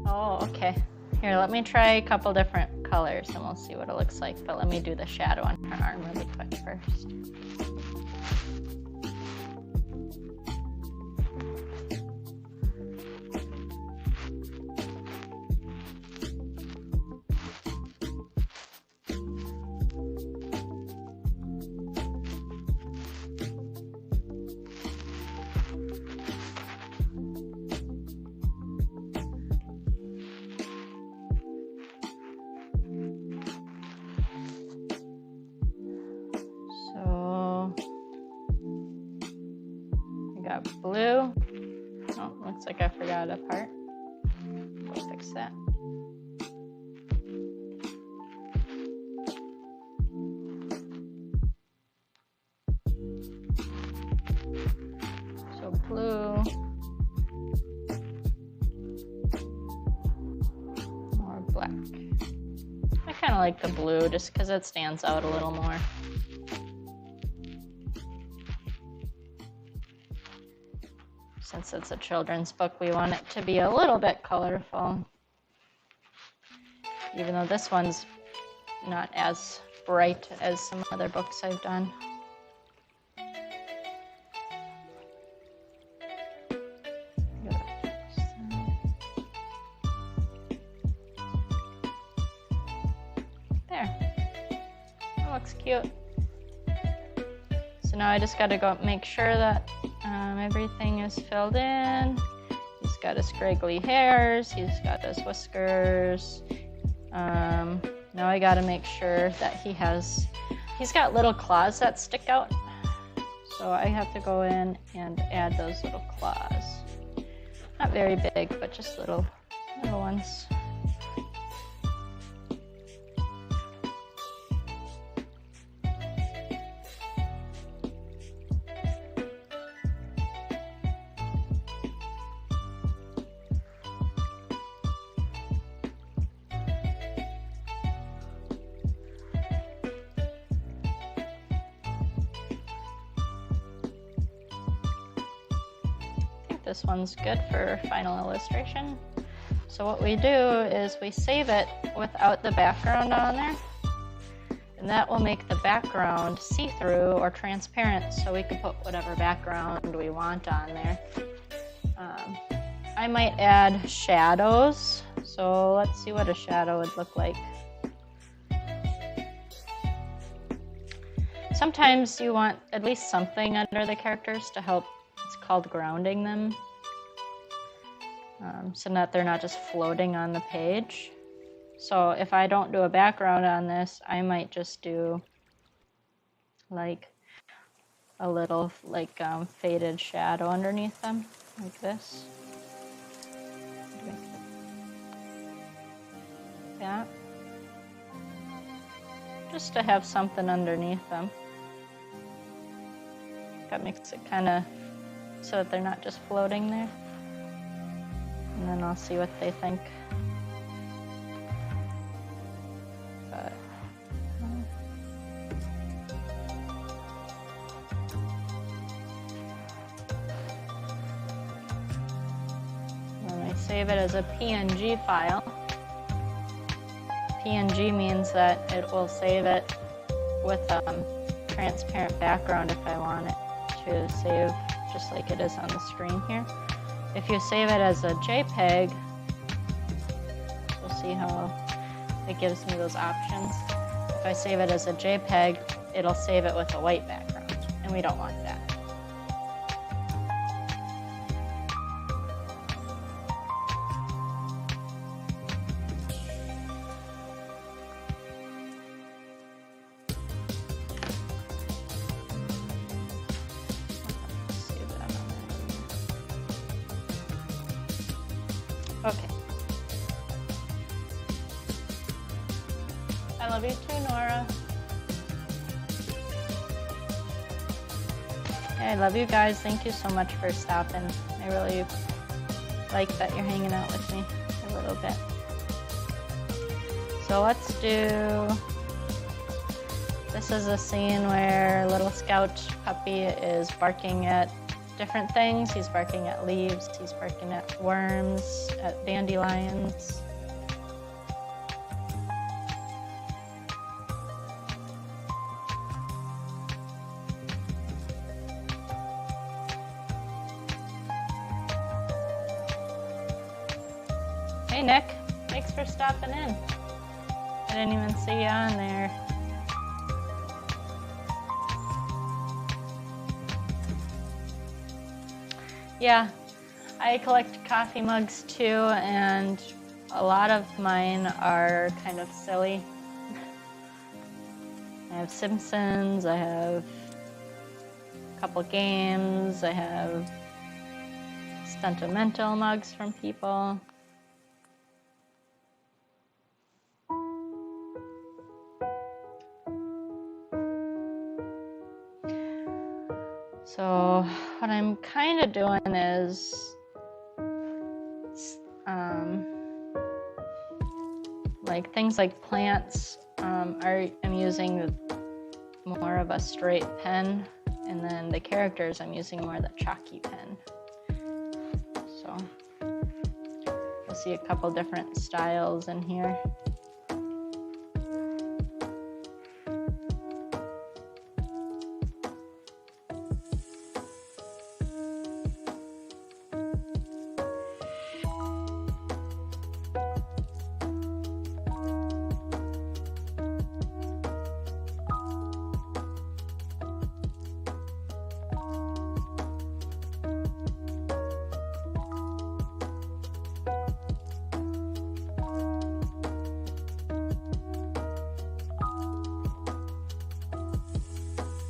Oh, okay. Here, let me try a couple different colors and we'll see what it looks like. But let me do the shadow on her arm really quick first. Blue. Oh, looks like I forgot a part. We'll fix that. So blue. More black. I kind of like the blue just because it stands out a little more. Since it's a children's book, we want it to be a little bit colorful. Even though this one's not as bright as some other books I've done. There. That looks cute. So now I just gotta go make sure that everything is filled in. He's got his scraggly hairs, he's got his whiskers. Now I gotta make sure that he's got little claws that stick out. So I have to go in and add those little claws. Not very big, but just little ones. think this one's good for final illustration. So what we do is we save it without the background on there, and that will make the background see-through or transparent, so we can put whatever background we want on there. I might add shadows, so let's see what a shadow would look like. Sometimes you want at least something under the characters to help, it's called grounding them, so that they're not just floating on the page. So if I don't do a background on this, I might just do like a little faded shadow underneath them, like this. That. Just to have something underneath them. That makes it kind of so that they're not just floating there. And then I'll see what they think. But, then I save it as a PNG file. PNG means that it will save it with transparent background if I want it to save just like it is on the screen here. If you save it as a JPEG, we'll see how it gives me those options. If I save it as a JPEG, it'll save it with a white background, and we don't want that. Okay. I love you too, Nora. I love you guys. Thank you so much for stopping. I really like that you're hanging out with me a little bit. So let's do, this is a scene where little Scout puppy is barking at different things. He's barking at leaves, he's barking at worms, at dandelions. Hey Nick, thanks for stopping in. I didn't even see you on there. Yeah, I collect coffee mugs too, and a lot of mine are kind of silly. I have Simpsons, I have a couple games, I have sentimental mugs from people. So what I'm kind of doing is like things like plants, I'm using more of a straight pen, and then the characters I'm using more of the chalky pen. So you'll see a couple different styles in here.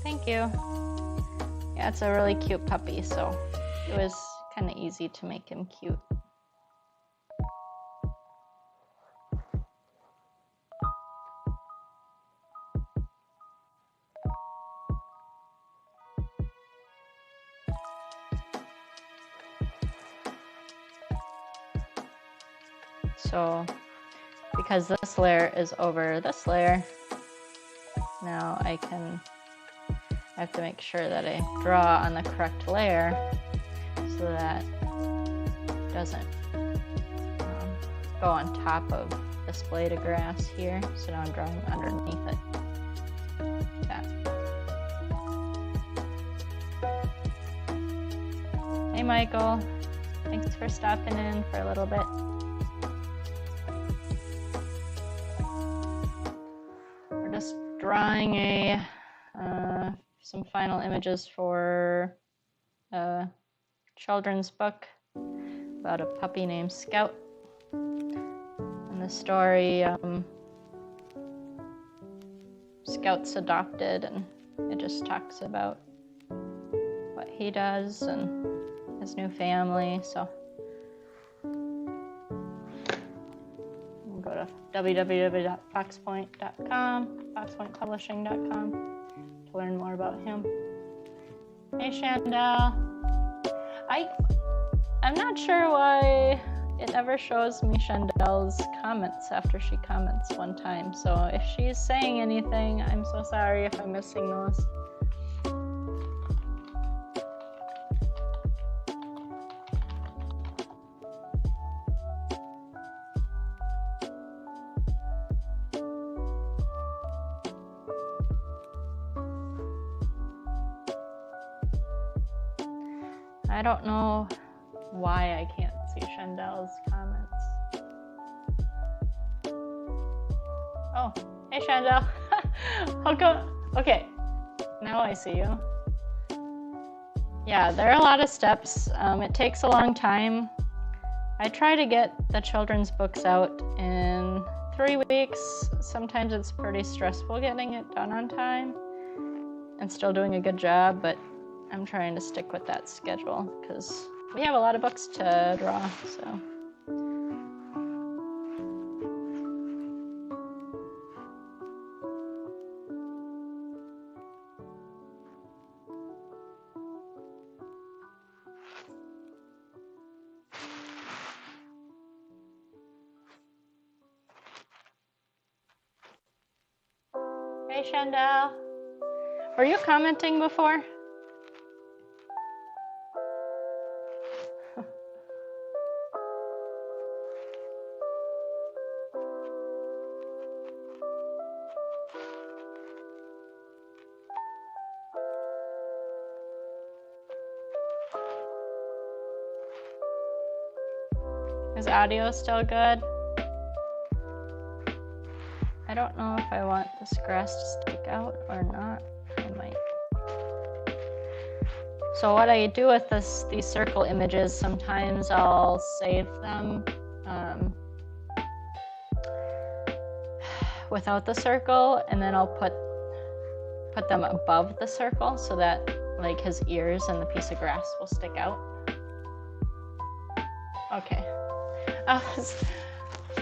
Thank you. Yeah, it's a really cute puppy, so it was kind of easy to make him cute. So because this layer is over this layer, now I have to make sure that I draw on the correct layer so that doesn't go on top of this blade of grass here. So now I'm drawing underneath it. That. Hey Michael, thanks for stopping in for a little bit. We're just drawing some final images for a children's book about a puppy named Scout. And the story, Scout's adopted, and it just talks about what he does and his new family. So we'll go to www.foxpoint.com, foxpointpublishing.com to learn more about him. Hey Chandel. I'm not sure why it never shows me Chandel's comments after she comments one time. So if she's saying anything, I'm so sorry if I'm missing those. I don't know why I can't see Chandel's comments. Oh, hey Chandel. How come? Okay, now I see you. Yeah, there are a lot of steps. It takes a long time. I try to get the children's books out in 3 weeks. Sometimes it's pretty stressful getting it done on time and still doing a good job, but I'm trying to stick with that schedule because we have a lot of books to draw, so. Hey, Chandel. Were you commenting before? Is audio still good? I don't know if I want this grass to stick out or not. I might. So what I do with these circle images, sometimes I'll save them without the circle, and then I'll put them above the circle so that like his ears and the piece of grass will stick out. Okay. I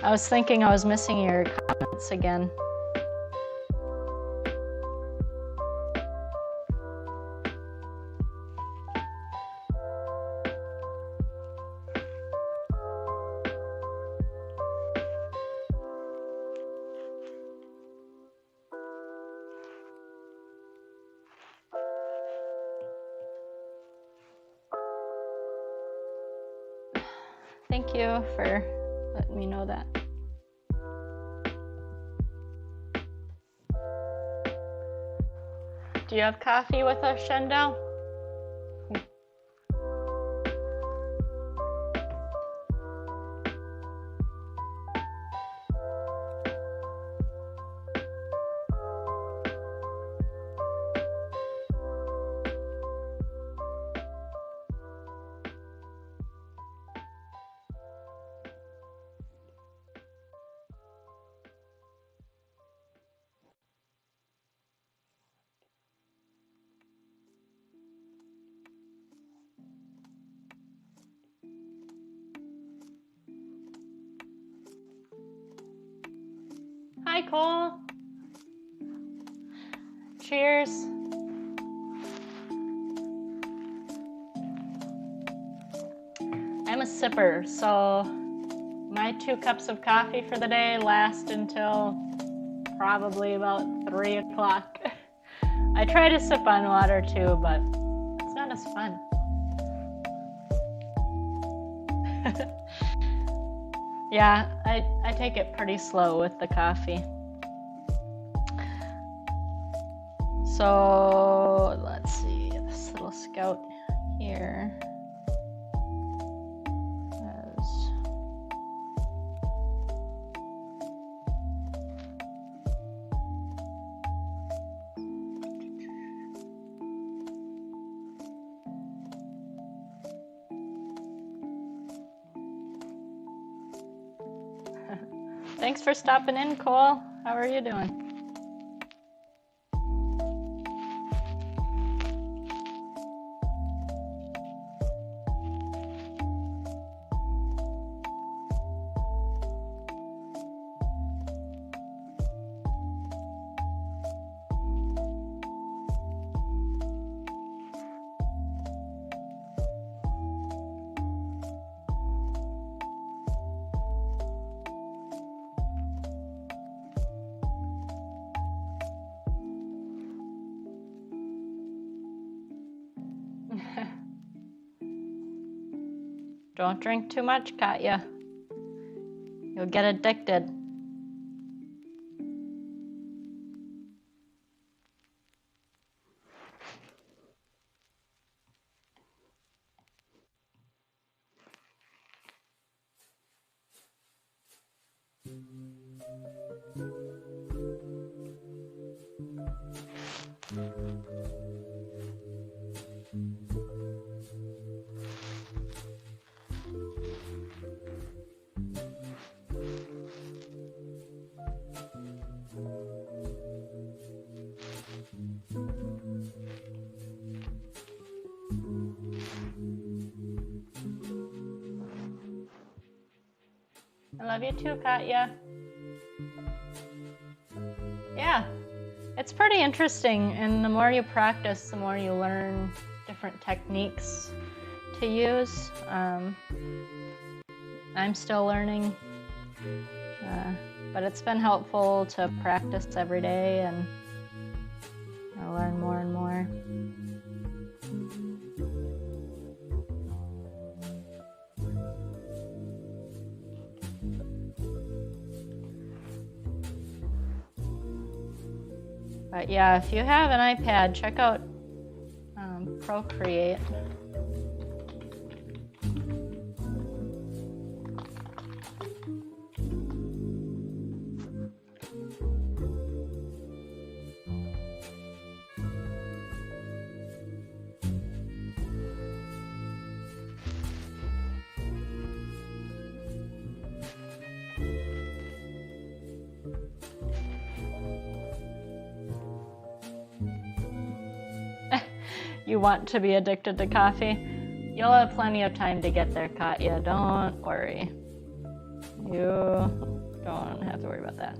was thinking I was missing your comments again. Thank you for letting me know that. Do you have coffee with us, Chandel? Hi, Cole. Cheers. I'm a sipper, so my 2 cups of coffee for the day last until probably about 3 o'clock. I try to sip on water too, but it's not as fun. Yeah, I take it pretty slow with the coffee. So let's see, this little scout here has Thanks for stopping in, Cole. How are you doing? Don't drink too much, Katya. You'll get addicted. I love you too, Katya. Yeah, it's pretty interesting, and the more you practice, the more you learn different techniques to use. I'm still learning, but it's been helpful to practice every day, and I learn more and more. But yeah, if you have an iPad, check out Procreate. You want to be addicted to coffee? You'll have plenty of time to get there, Katya. Don't worry. You don't have to worry about that.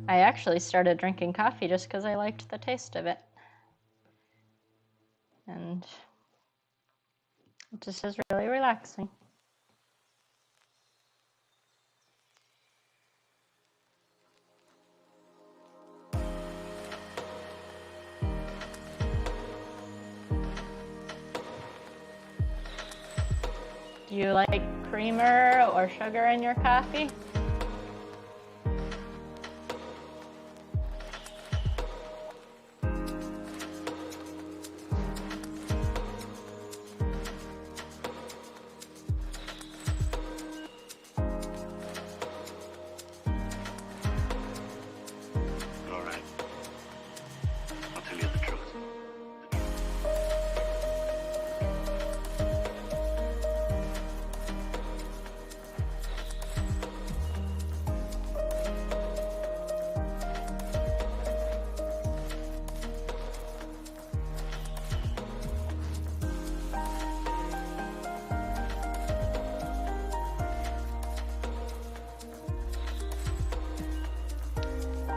I actually started drinking coffee just because I liked the taste of it. And it just is really relaxing. Do you like creamer or sugar in your coffee?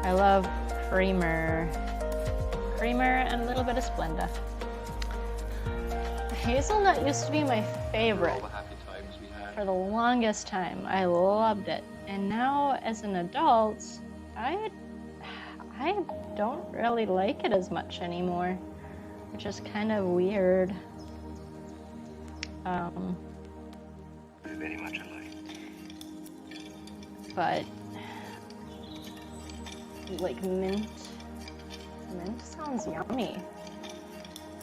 I love creamer and a little bit of Splenda. Hazelnut used to be my favorite All the happy times we had. for the longest time. I loved it. And now as an adult, I don't really like it as much anymore, which is kind of weird. We're very much alike. But like mint sounds yummy.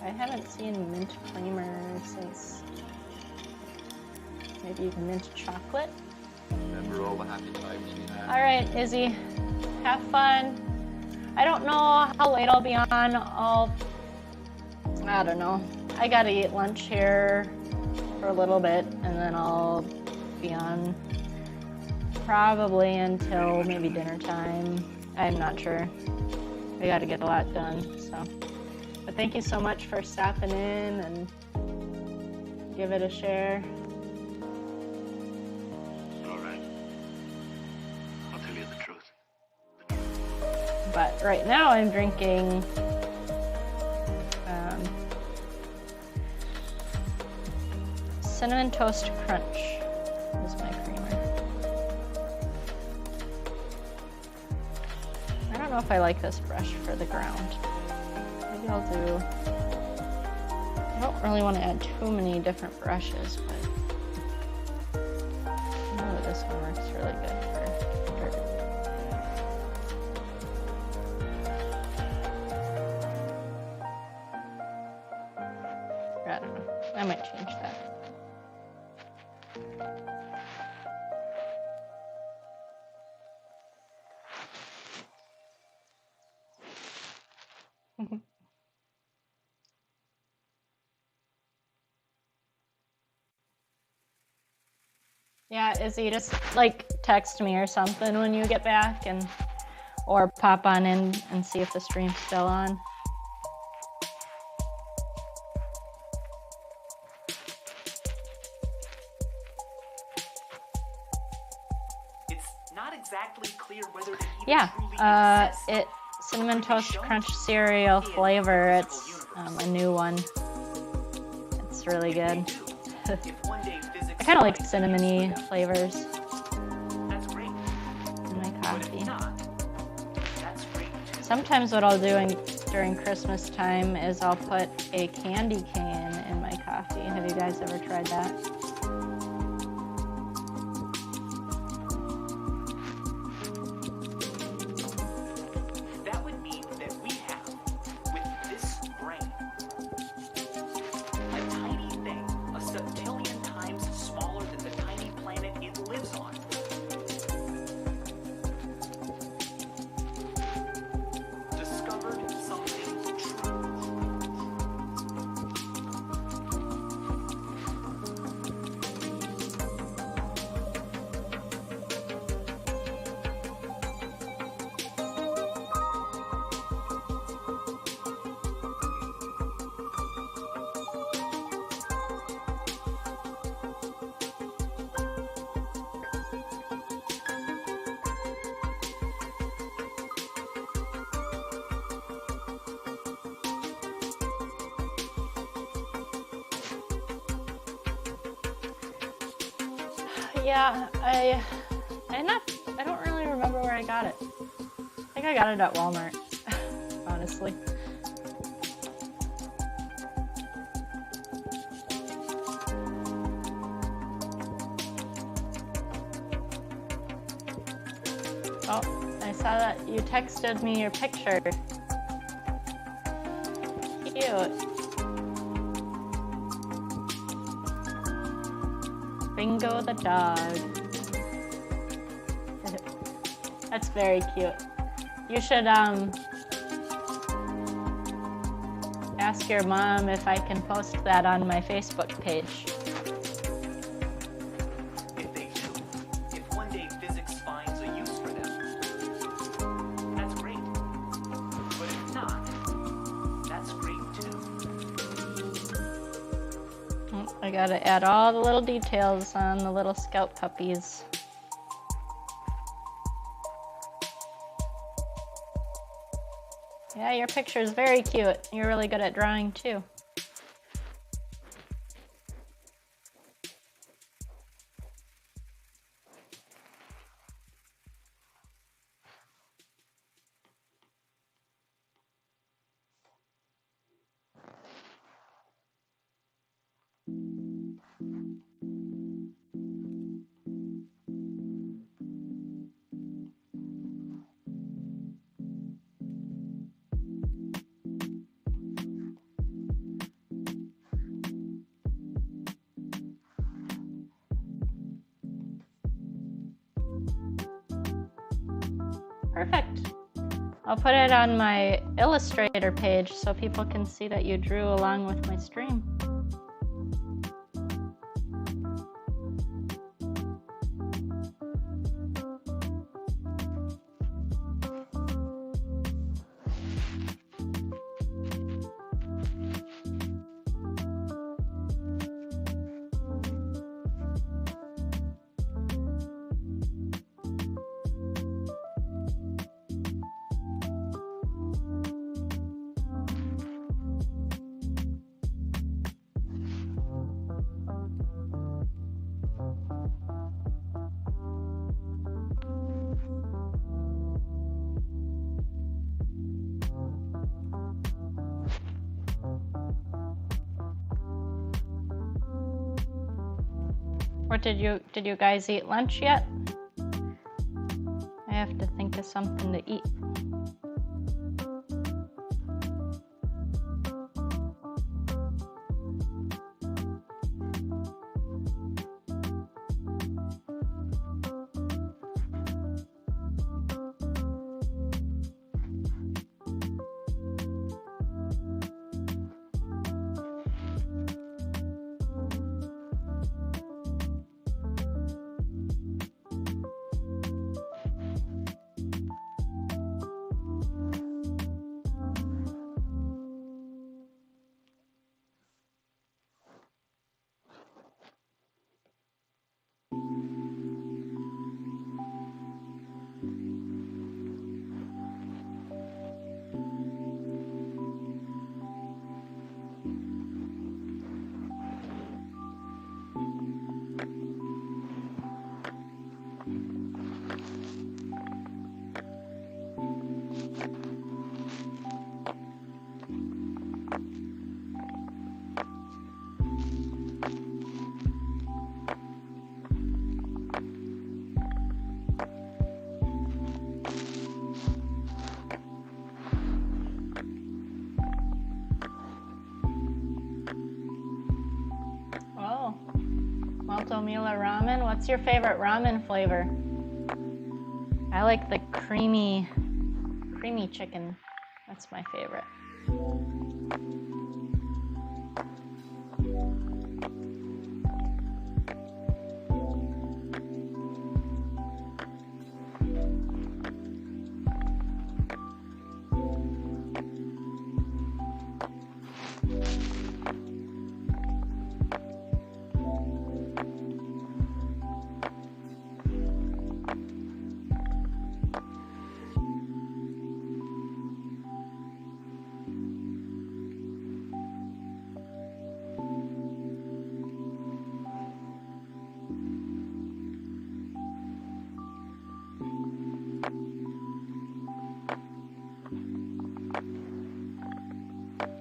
I haven't seen mint creamer since maybe mint chocolate. Remember all the happy times we had. All right, Izzy, have fun. I don't know how late I'll be on. I don't know. I gotta eat lunch here for a little bit, and then I'll be on probably until maybe dinner time. I'm not sure. I gotta get a lot done, so. But thank you so much for stopping in and give it a share. All right. I'll tell you the truth. But right now I'm drinking Cinnamon Toast Crunch is my creamer. I don't know if I like this brush for the ground. Maybe I'll do... I don't really want to add too many different brushes, but I know that this one works really good for dirt. I don't know. I might change that. Yeah, Izzy, just like text me or something when you get back, and or pop on in and see if the stream's still on. It's not exactly clear whether it even Yeah, truly exists. Cinnamon Toast Crunch cereal flavor. It's a new one. It's really good. I kind of like cinnamony flavors That's great. in my But coffee. if not, that's great too. Sometimes what I'll do during Christmas time is I'll put a candy cane in my coffee. Have you guys ever tried that? That would mean that we have, with this brain, a tiny thing, a septillion times smaller than the tiny planet it lives on. Discovered something true. Yeah, I don't really remember where I got it. I think I got it at Walmart, honestly. Oh, I saw that you texted me your picture. Cute. Bingo the dog. That's very cute. You should ask your mom if I can post that on my Facebook page. If they do, if one day physics finds a use for them, that's great. But if not, that's great too. I gotta add all the little details on the little scout puppies. Yeah, your picture is very cute. You're really good at drawing too. Perfect. I'll put it on my Illustrator page so people can see that you drew along with my stream. Or did you guys eat lunch yet? I have to think of something to eat. Mila ramen. What's your favorite ramen flavor? I like the creamy chicken. That's my favorite.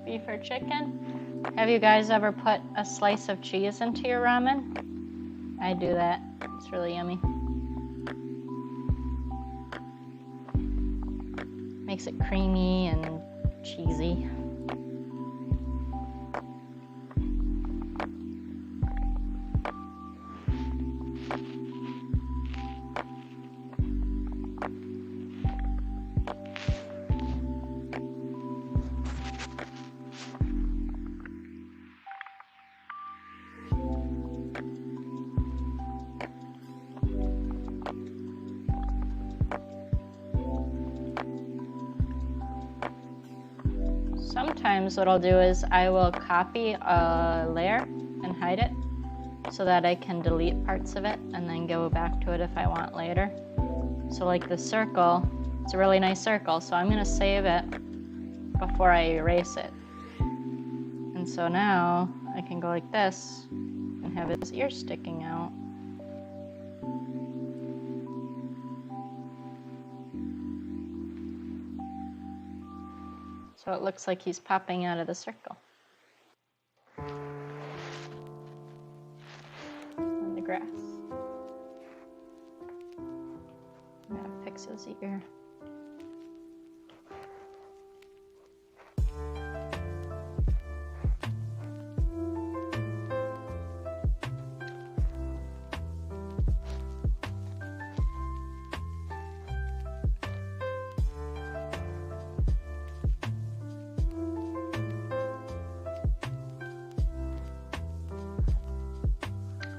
Beef or chicken? Have you guys ever put a slice of cheese into your ramen? I do that. It's really yummy. Makes it creamy and cheesy. Sometimes what I'll do is I will copy a layer and hide it so that I can delete parts of it and then go back to it if I want later. So like the circle, it's a really nice circle, so I'm going to save it before I erase it. And so now I can go like this and have his ear sticking out. So it looks like he's popping out of the circle. On the grass. I'm gonna fix his ear.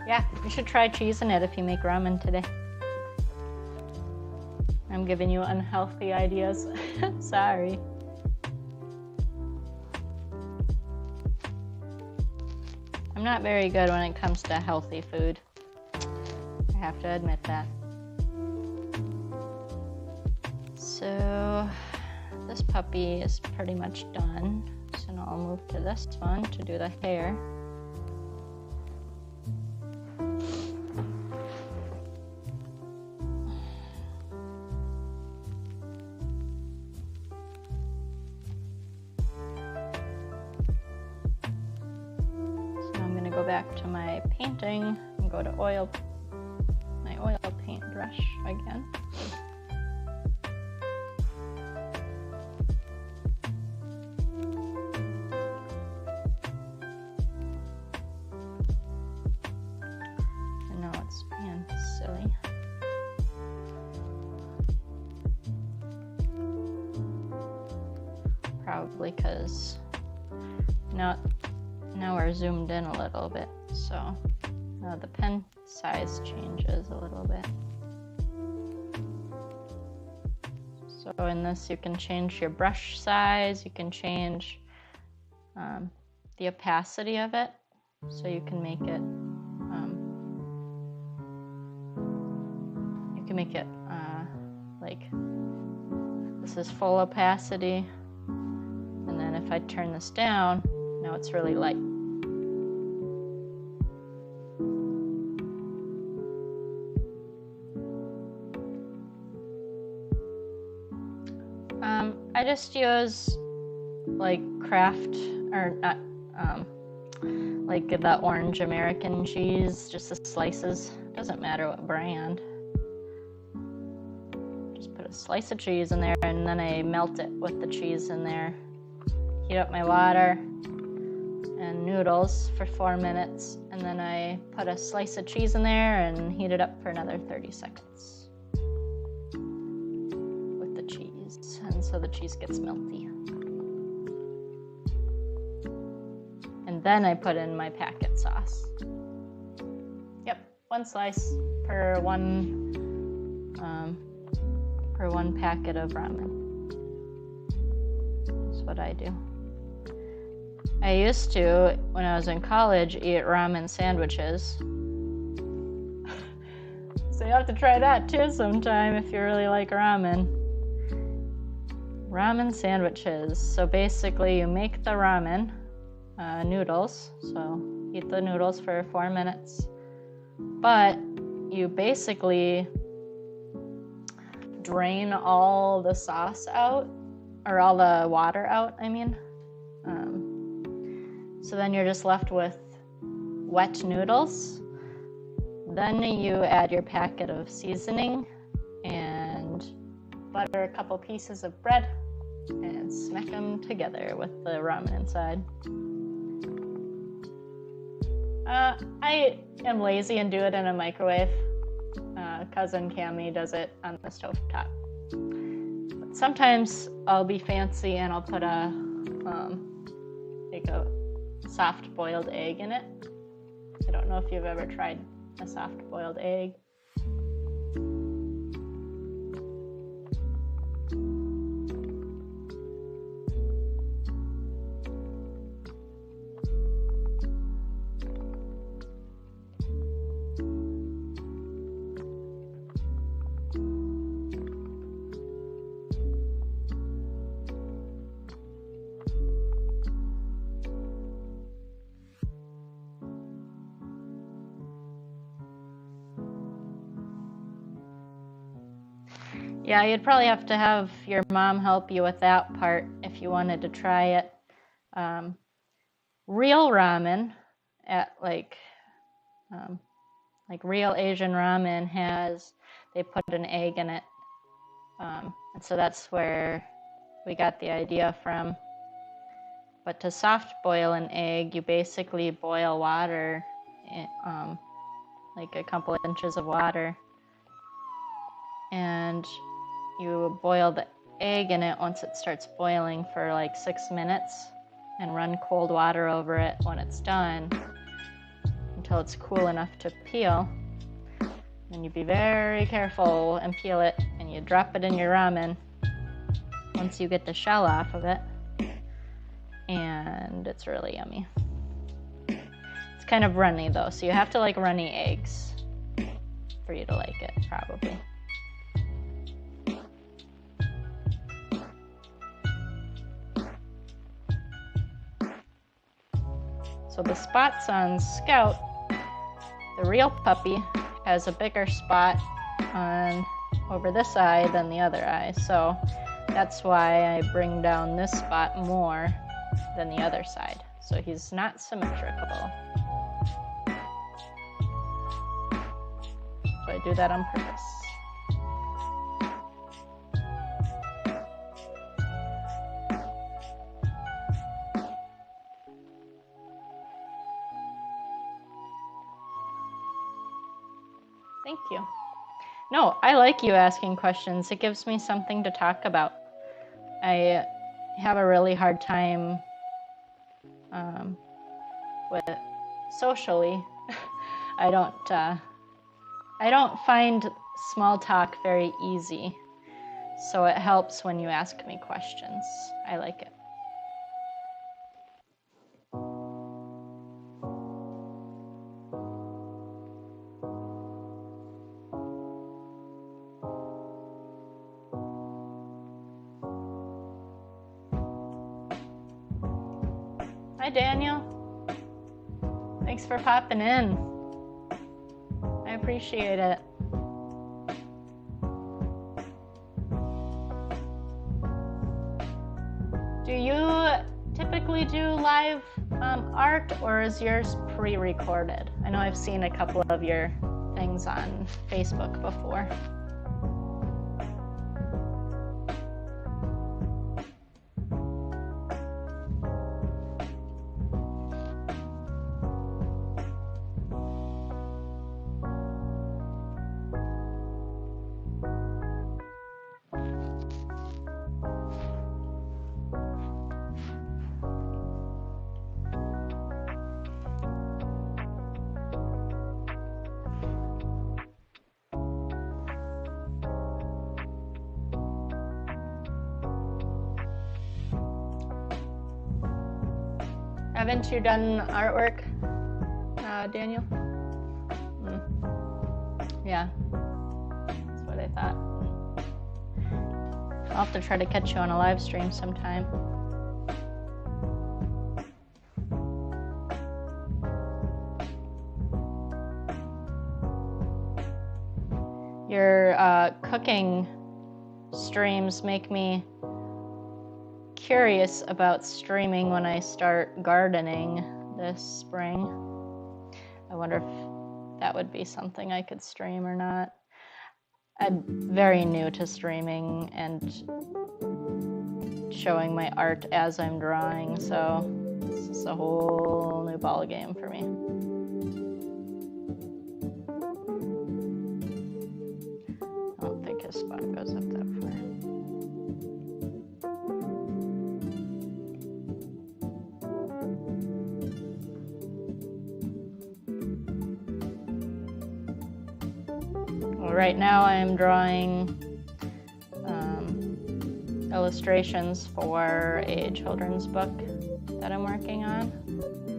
Yeah, you should try cheese in it if you make ramen today. I'm giving you unhealthy ideas. Sorry. I'm not very good when it comes to healthy food. I have to admit that. So this puppy is pretty much done. So now I'll move to this one to do the hair. Go back to my painting and go to my oil paint brush again. And now it's being silly. Probably because now we're zoomed in a little bit, so now the pen size changes a little bit. So in this you can change your brush size, you can change the opacity of it, so you can make it like this is full opacity, and then if I turn this down, now it's really light. I just use like Kraft or not, like the orange American cheese, just the slices. Doesn't matter what brand. Just put a slice of cheese in there, and then I melt it with the cheese in there. Heat up my water and noodles for 4 minutes, and then I put a slice of cheese in there and heat it up for another 30 seconds. And so the cheese gets melty. And then I put in my packet sauce. Yep, 1 slice per one packet of ramen. That's what I do. I used to, when I was in college, eat ramen sandwiches. So you have to try that too sometime if you really like ramen. Ramen sandwiches. So basically you make the ramen noodles. So heat the noodles for 4 minutes. But you basically drain all the sauce out, or all the water out, I mean. So then you're just left with wet noodles. Then you add your packet of seasoning and butter a couple pieces of bread and smack them together with the ramen inside. I am lazy and do it in a microwave. Cousin Cami does it on the stovetop. But sometimes I'll be fancy and I'll put a soft boiled egg in it. I don't know if you've ever tried a soft boiled egg. Yeah, you'd probably have to have your mom help you with that part if you wanted to try it. Real ramen at like real Asian ramen they put an egg in it. And so that's where we got the idea from. But to soft boil an egg, you basically boil water, like a couple inches of water. And you boil the egg in it once it starts boiling for like 6 minutes and run cold water over it when it's done until it's cool enough to peel. And you be very careful and peel it, and you drop it in your ramen once you get the shell off of it. And it's really yummy. It's kind of runny though, so you have to like runny eggs for you to like it, probably. So the spots on Scout, the real puppy, has a bigger spot on over this eye than the other eye. So that's why I bring down this spot more than the other side. So he's not symmetrical. So I do that on purpose. Thank you. No, I like you asking questions. It gives me something to talk about. I have a really hard time with socially. I don't find small talk very easy. So it helps when you ask me questions. I like it. Hi, Daniel. Thanks for popping in. I appreciate it. Do you typically do live art, or is yours pre-recorded? I know I've seen a couple of your things on Facebook before. Haven't you done artwork, Daniel? Yeah, that's what I thought. I'll have to try to catch you on a live stream sometime. Your cooking streams make me curious about streaming when I start gardening this spring. I wonder if that would be something I could stream or not. I'm very new to streaming and showing my art as I'm drawing, so this is a whole new ball game for me. I don't think his spot goes up that far. Right now I'm drawing illustrations for a children's book that I'm working on.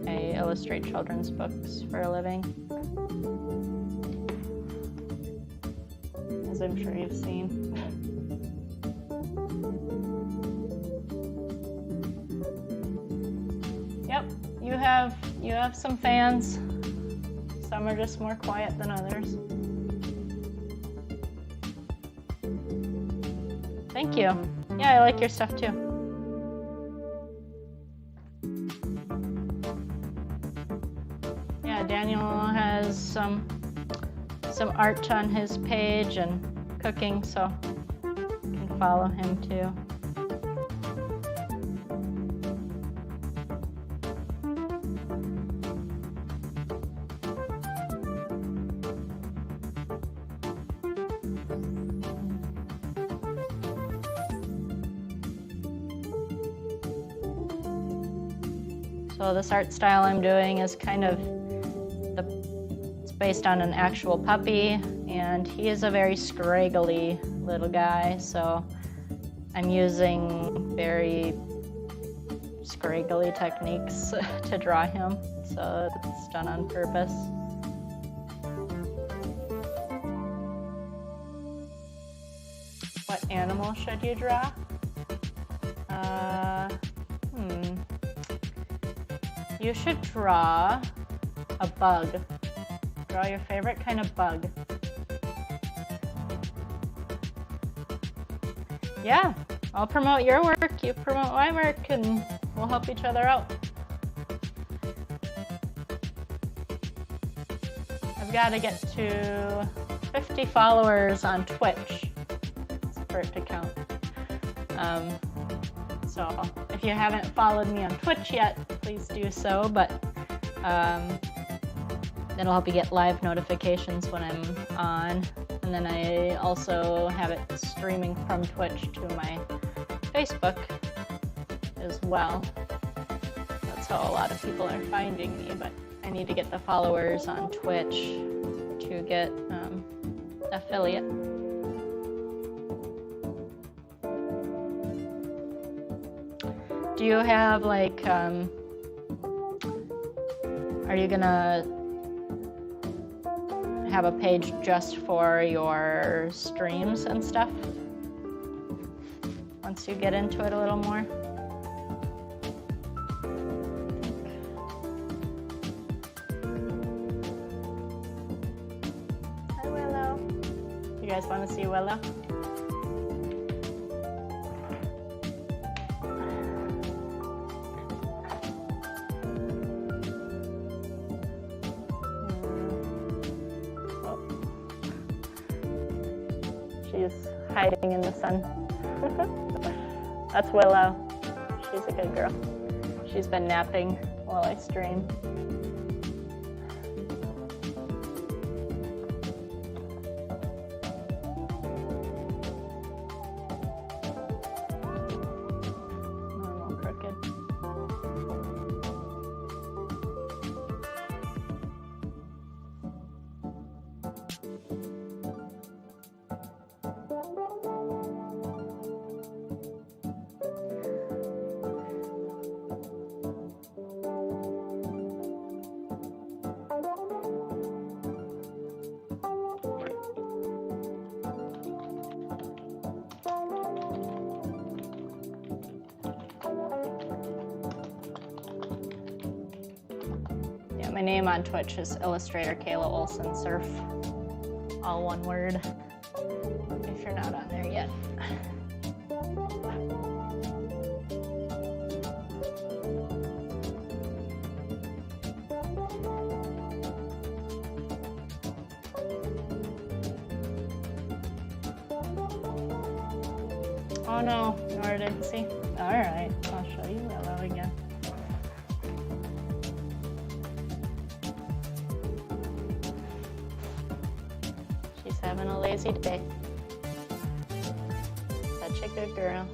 I illustrate children's books for a living, as I'm sure you've seen. Yep, you have some fans. Some are just more quiet than others. Thank you. Yeah, I like your stuff too. Yeah, Daniel has some art on his page and cooking, so you can follow him too. So this art style I'm doing is kind of It's based on an actual puppy, and he is a very scraggly little guy, so I'm using very scraggly techniques to draw him, so it's done on purpose. What animal should you draw? You should draw a bug. Draw your favorite kind of bug. Yeah, I'll promote your work, you promote my work, and we'll help each other out. I've got to get to 50 followers on Twitch for it to count. So if you haven't followed me on Twitch yet, please do so, but it'll help you get live notifications when I'm on. And then I also have it streaming from Twitch to my Facebook as well. That's how a lot of people are finding me, but I need to get the followers on Twitch to get affiliate. Do you have like, are you gonna have a page just for your streams and stuff once you get into it a little more? Hi, Willow. You guys want to see Willow? She's hiding in the sun. That's Willow. She's a good girl. She's been napping while I stream. Normal crooked. My name on Twitch is Illustrator Kayla Olson Surf. All one word, if you're not on there yet. Oh no, Nora didn't see. Alright, I'll show you Willow again. Having a lazy day. Such a good girl.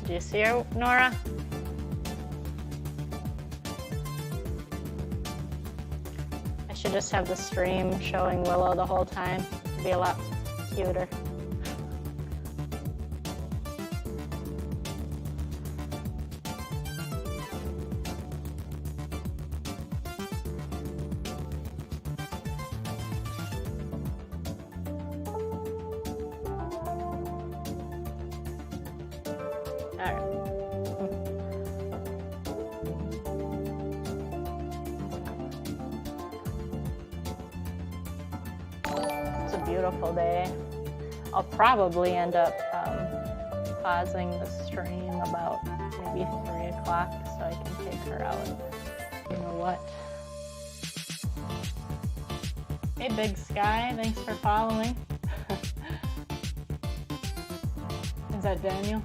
Did you see her, Nora? I should just have the stream showing Willow the whole time. It'd be a lot cuter. Beautiful day. I'll probably end up pausing the stream about maybe 3 o'clock so I can take her out. You know what? Hey Big Sky, thanks for following. Is that Daniel?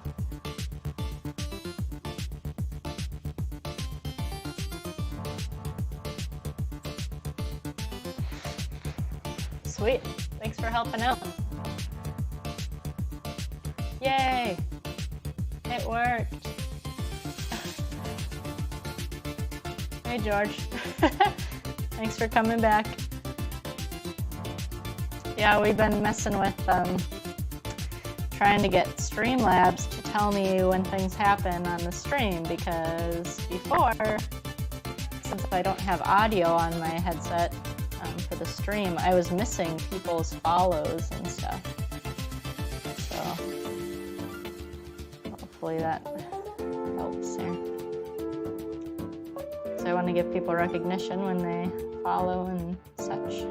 Sweet. Thanks for helping out. Yay! It worked. Hey, George. Thanks for coming back. Yeah, we've been messing with trying to get Streamlabs to tell me when things happen on the stream, because before, since I don't have audio on my headset for the stream, I was missing people's follows and stuff. So hopefully that helps here. So I want to give people recognition when they follow and such.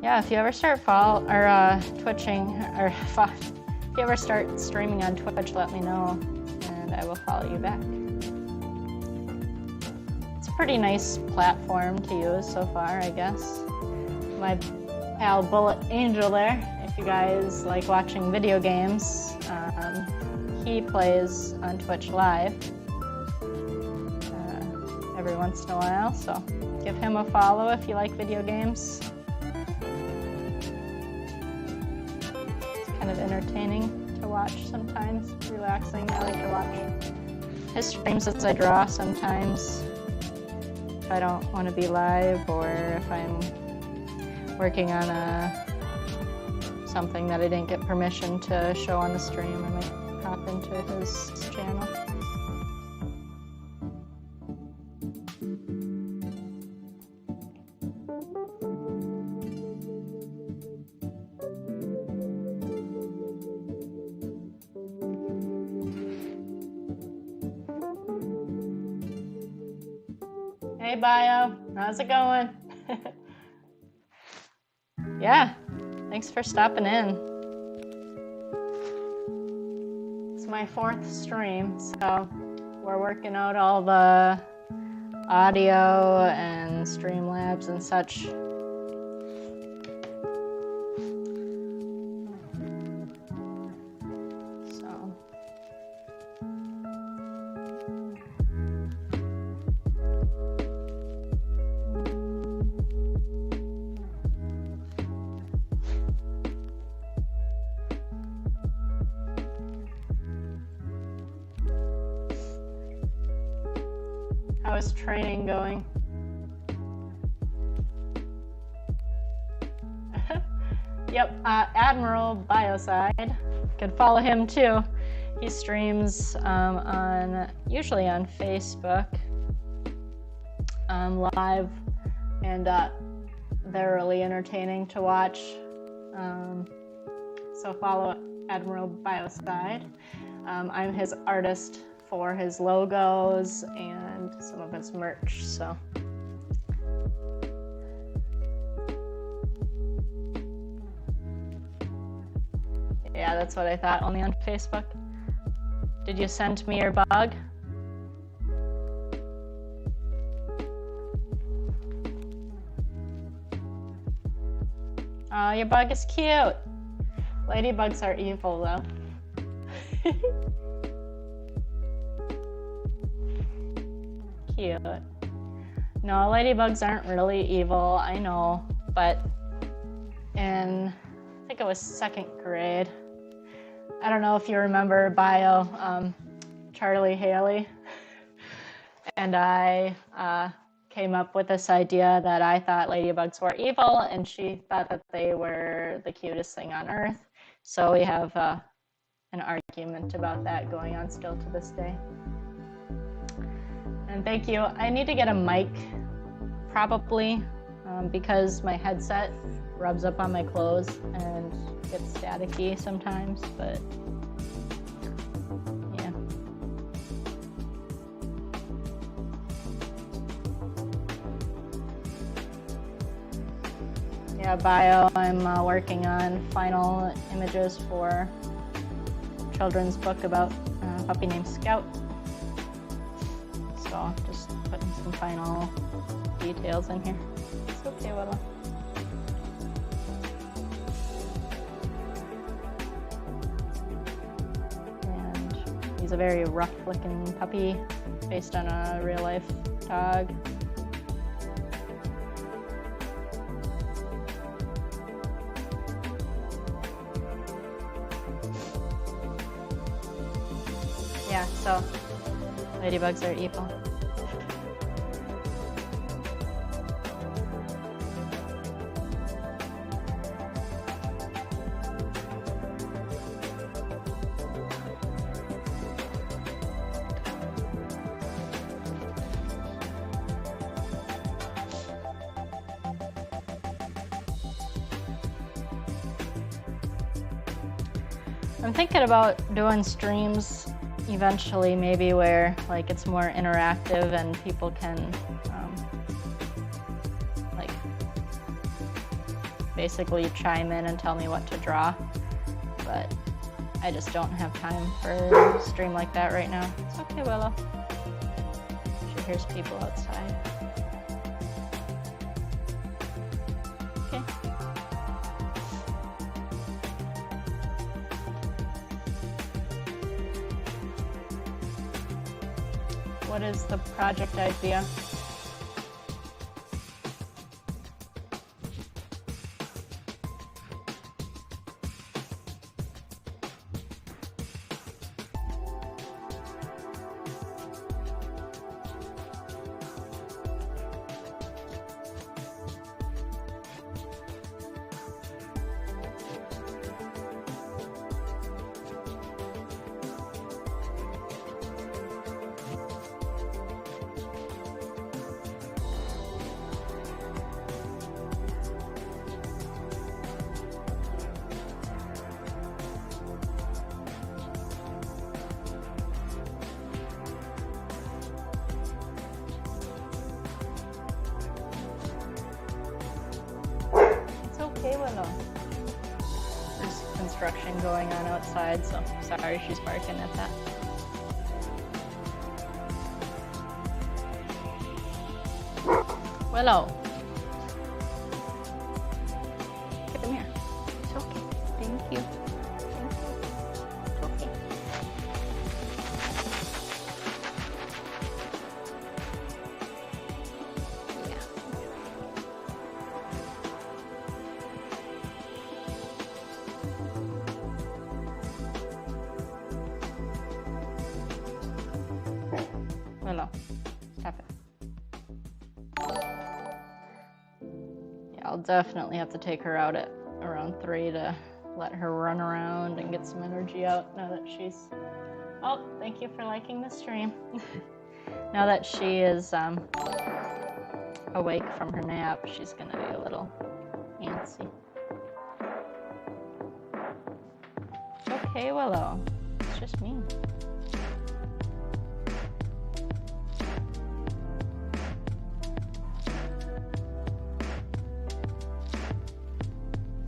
Yeah, if you ever start twitching, or if you ever start streaming on Twitch, let me know, and I will follow you back. It's a pretty nice platform to use so far, I guess. My pal Bullet Angel there, if you guys like watching video games, he plays on Twitch Live every once in a while, so give him a follow if you like video games. Kind of entertaining to watch sometimes, relaxing. I like to watch his streams as I draw sometimes, if I don't want to be live, or if I'm working on something that I didn't get permission to show on the stream. I might hop into his channel. Hey Bio, how's it going? Yeah, thanks for stopping in. It's my 4th stream, so we're working out all the audio and Streamlabs and such. How's training going? Yep, Admiral Bioside. You can follow him too. He streams usually on Facebook live, and they're really entertaining to watch. So follow Admiral Bioside. I'm his artist for his logos and some of his merch, so. Yeah, that's what I thought, only on Facebook. Did you send me your bug? Oh, your bug is cute. Ladybugs are evil though. Cute. No, ladybugs aren't really evil, I know, but I think it was 2nd grade. I don't know if you remember Bio, Charlie Haley, and I came up with this idea that I thought ladybugs were evil, and she thought that they were the cutest thing on earth. So we have an argument about that going on still to this day. And thank you. I need to get a mic, probably, because my headset rubs up on my clothes and gets staticky sometimes, but yeah. Yeah, Bio, I'm working on final images for a children's book about a puppy named Scout. So just putting some final details in here. It's okay, Willow. And he's a very rough-looking puppy based on a real-life dog. Yeah, so ladybugs are evil. I'm thinking about doing streams eventually, maybe where like it's more interactive and people can like basically chime in and tell me what to draw. But I just don't have time for a stream like that right now. It's okay, Willow. She hears people outside. Okay. What is the project idea? Okay, Willow. There's construction going on outside, so sorry she's barking at that. Willow. Come here. It's okay. Thank you. Thank you. It's okay. Yeah. Willow, stop it. Yeah, I'll definitely have to take her out at around 3 to let her run around and get some energy out now that she's... Oh, thank you for liking the stream. Now that she is awake from her nap, she's gonna be a little antsy. It's okay, Willow. It's just me.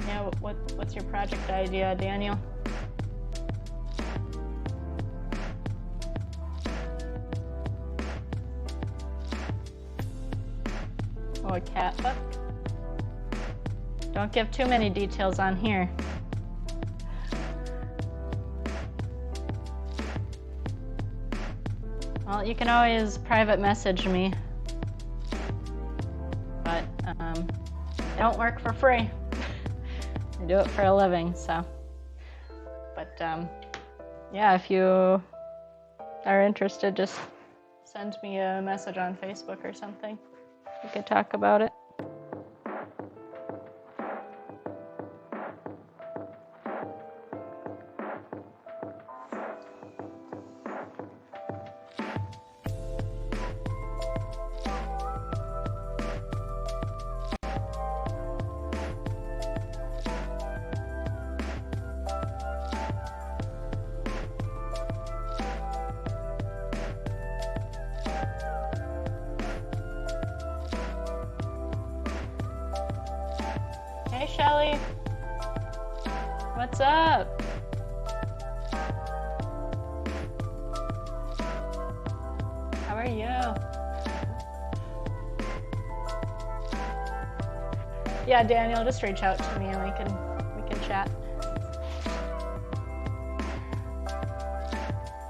Yeah, what's your project idea, Daniel? Oh, a cat book? Don't give too many details on here. Well, you can always private message me. But, I don't work for free. I do it for a living, so. But, yeah, if you are interested, just send me a message on Facebook or something. We could talk about it. Hey, Shelly. What's up? How are you? Yeah, Daniel, just reach out to me and we can chat.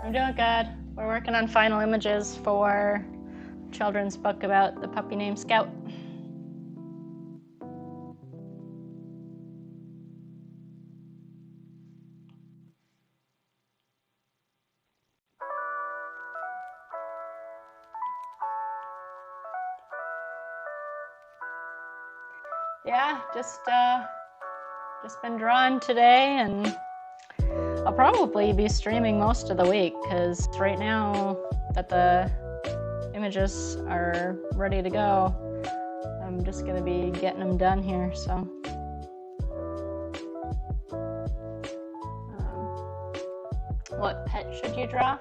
I'm doing good. We're working on final images for a children's book about the puppy named Scout. yeah, just been drawing today, and I'll probably be streaming most of the week because right now that the images are ready to go, I'm just gonna be getting them done here. So what pet should you draw?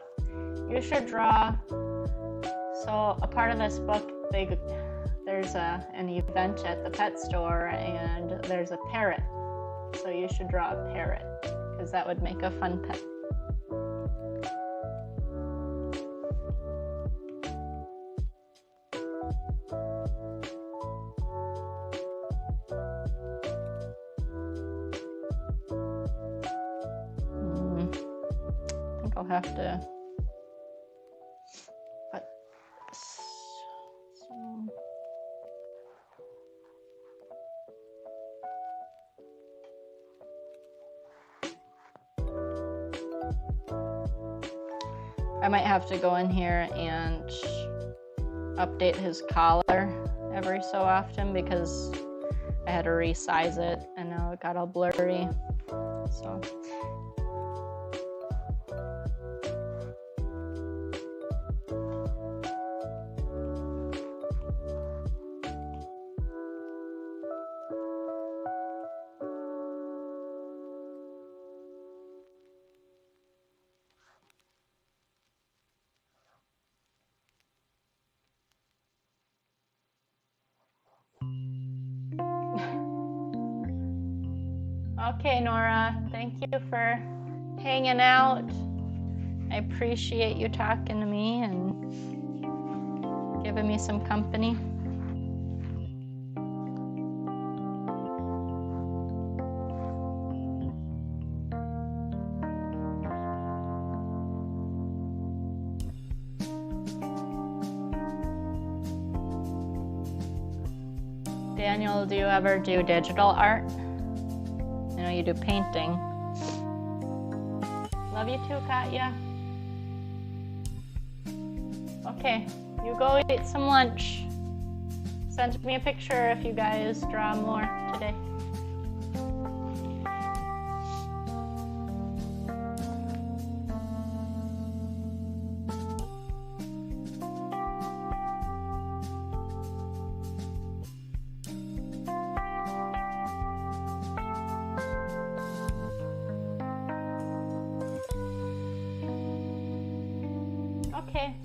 You should draw, so a part of this book, there's an event at the pet store and there's a parrot. So you should draw a parrot because that would make a fun pet. I think I'll have to put some. I might have to go in here and update his collar every so often because I had to resize it and now it got all blurry. So okay, Nora, thank you for hanging out. I appreciate you talking to me and giving me some company. Daniel, do you ever do digital art? I know you do painting. Love you too, Katya. Okay, you go eat some lunch. Send me a picture if you guys draw more today. Okay.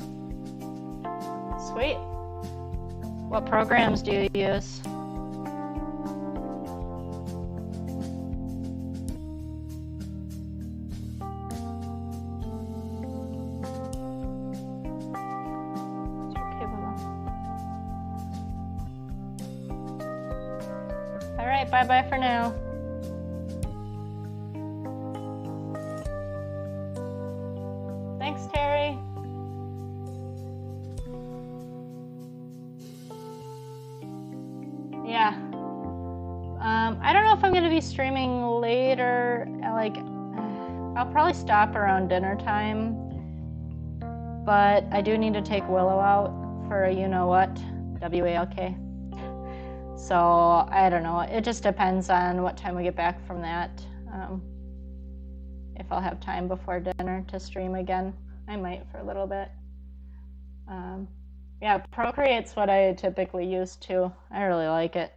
Sweet. What programs do you use? It's okay, Willow. All right, bye-bye for now. Thanks, Terry. Yeah. I don't know if I'm going to be streaming later. I'll probably stop around dinner time. But I do need to take Willow out for a you-know-what, WALK. So, I don't know. It just depends on what time we get back from that. If I'll have time before dinner to stream again. I might for a little bit. Yeah, Procreate's what I typically use too. I really like it.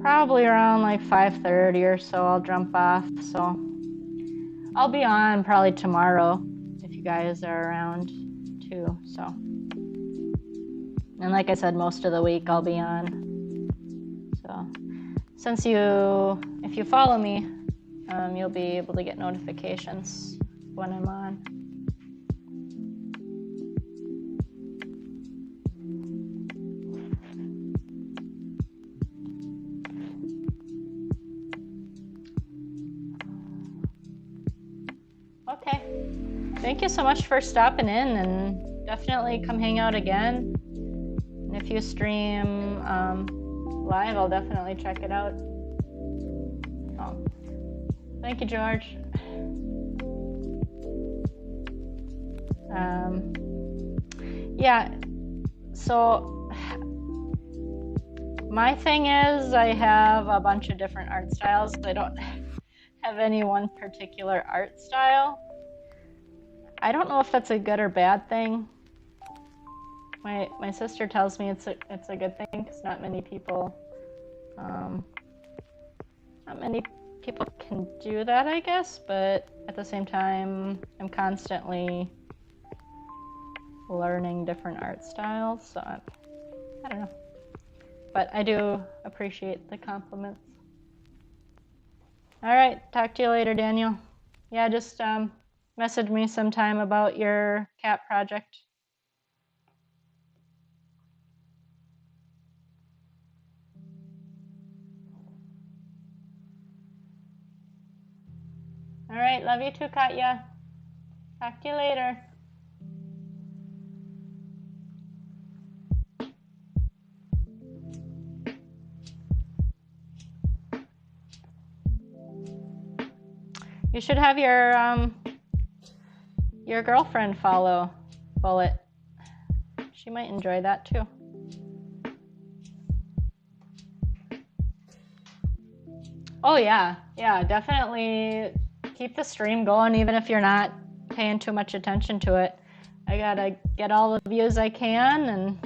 Probably around like 5:30 or so I'll jump off. So I'll be on probably tomorrow if you guys are around too. So, and like I said, most of the week I'll be on. So since if you follow me, you'll be able to get notifications when I'm on. Okay. thank you so much for stopping in, and definitely come hang out again. And if you stream live, I'll definitely check it out. Oh, thank you, George. Yeah, so my thing is I have a bunch of different art styles. I don't have any one particular art style. I don't know if that's a good or bad thing. My sister tells me it's a good thing because not many people can do that, I guess. But at the same time, I'm constantly learning different art styles, so I don't know. But I do appreciate the compliments. All right, talk to you later, Daniel. Yeah, just message me sometime about your cat project. All right, love you too, Katya. Talk to you later. You should have your girlfriend follow Bullet. She might enjoy that too. Oh yeah, definitely keep the stream going even if you're not paying too much attention to it. I gotta get all the views I can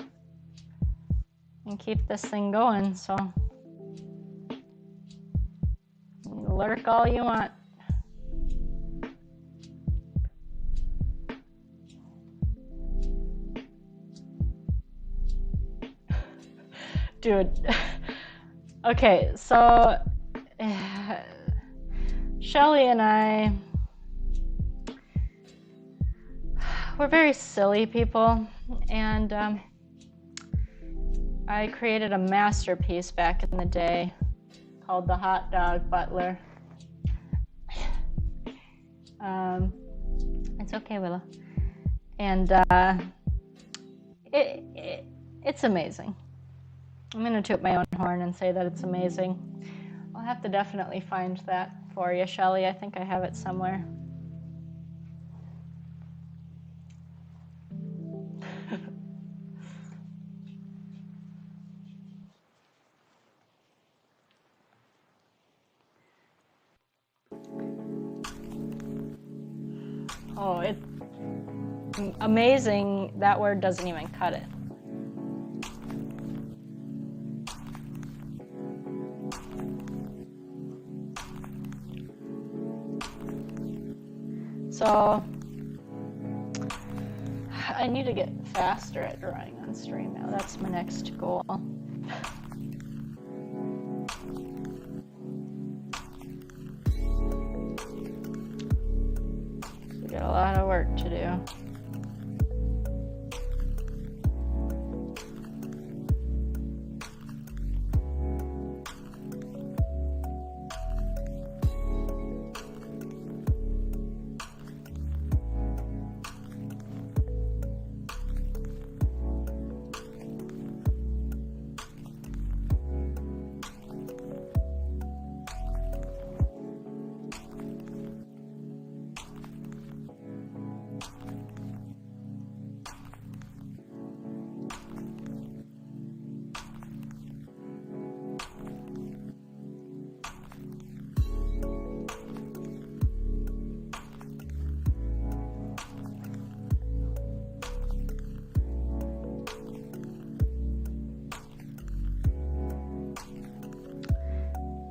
and keep this thing going, so lurk all you want. Dude. Okay, so Shelly and I, we're very silly people, and I created a masterpiece back in the day called The Hot Dog Butler. It's okay, Willow. And it's amazing. I'm going to toot my own horn and say that it's amazing. I'll have to definitely find that for you, Shelly. I think I have it somewhere. Oh, it's amazing. That word doesn't even cut it. So I need to get faster at drawing on stream now. That's my next goal. We got a lot of work to do.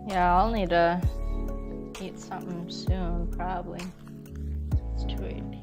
Yeah, I'll need to eat something soon, probably. It's 2:18.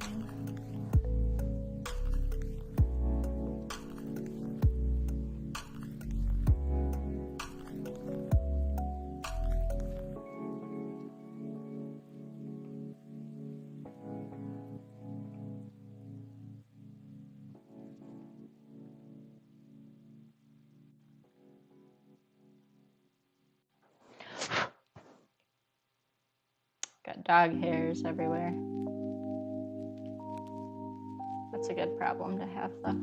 Got dog hairs everywhere. That's a good problem to have, though.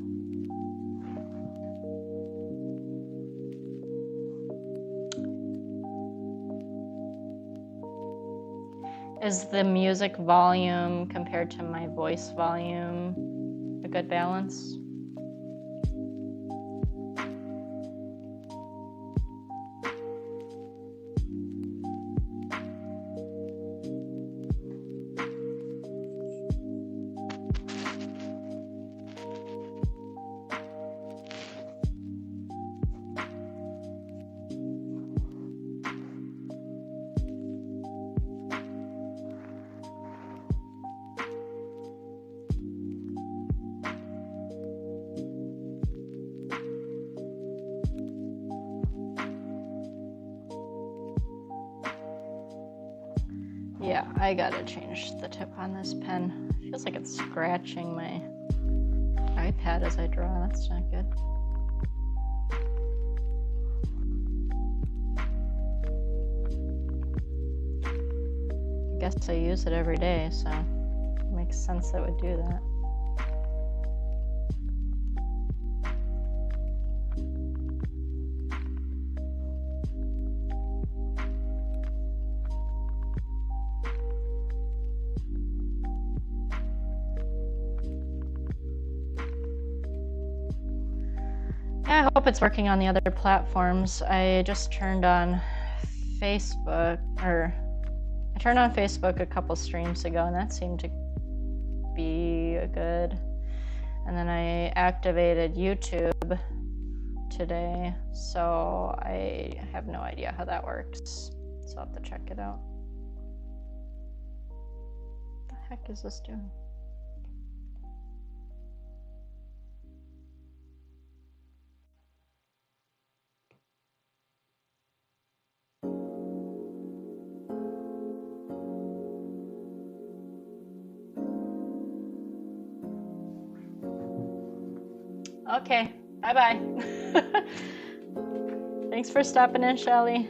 Is the music volume compared to my voice volume a good balance? Yeah, I gotta change the tip on this pen. Feels like it's scratching my iPad as I draw. That's not good. I guess I use it every day, so it makes sense that it would do that. I hope it's working on the other platforms. I just turned on Facebook, or I turned on Facebook a couple streams ago, and that seemed to be good. And then I activated YouTube today, so I have no idea how that works. So I'll have to check it out. What the heck is this doing? Okay, bye-bye. Thanks for stopping in, Shelly.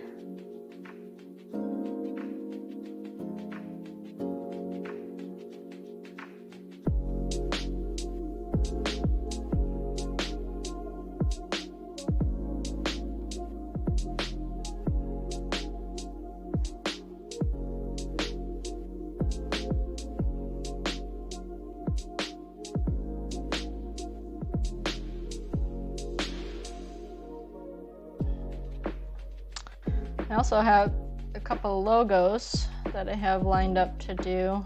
I also have a couple logos that I have lined up to do.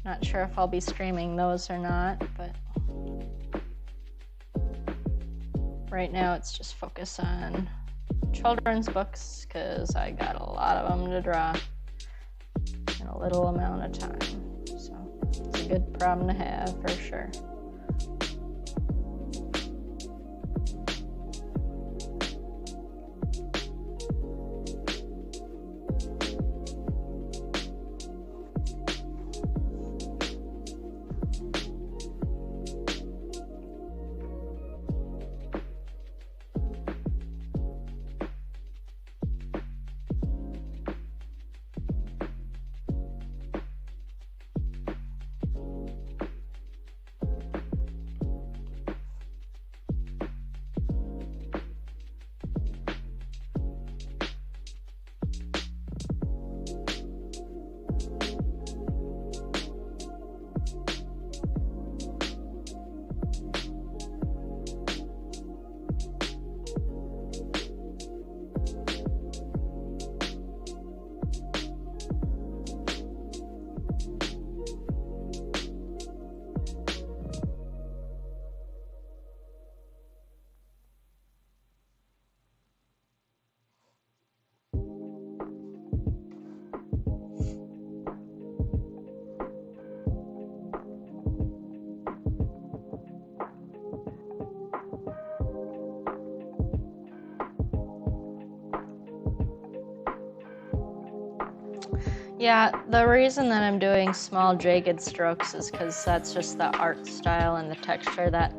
Not sure if I'll be streaming those or not, but right now it's just focus on children's books because I got a lot of them to draw in a little amount of time. So it's a good problem to have for sure. Yeah, the reason that I'm doing small jagged strokes is because that's just the art style and the texture that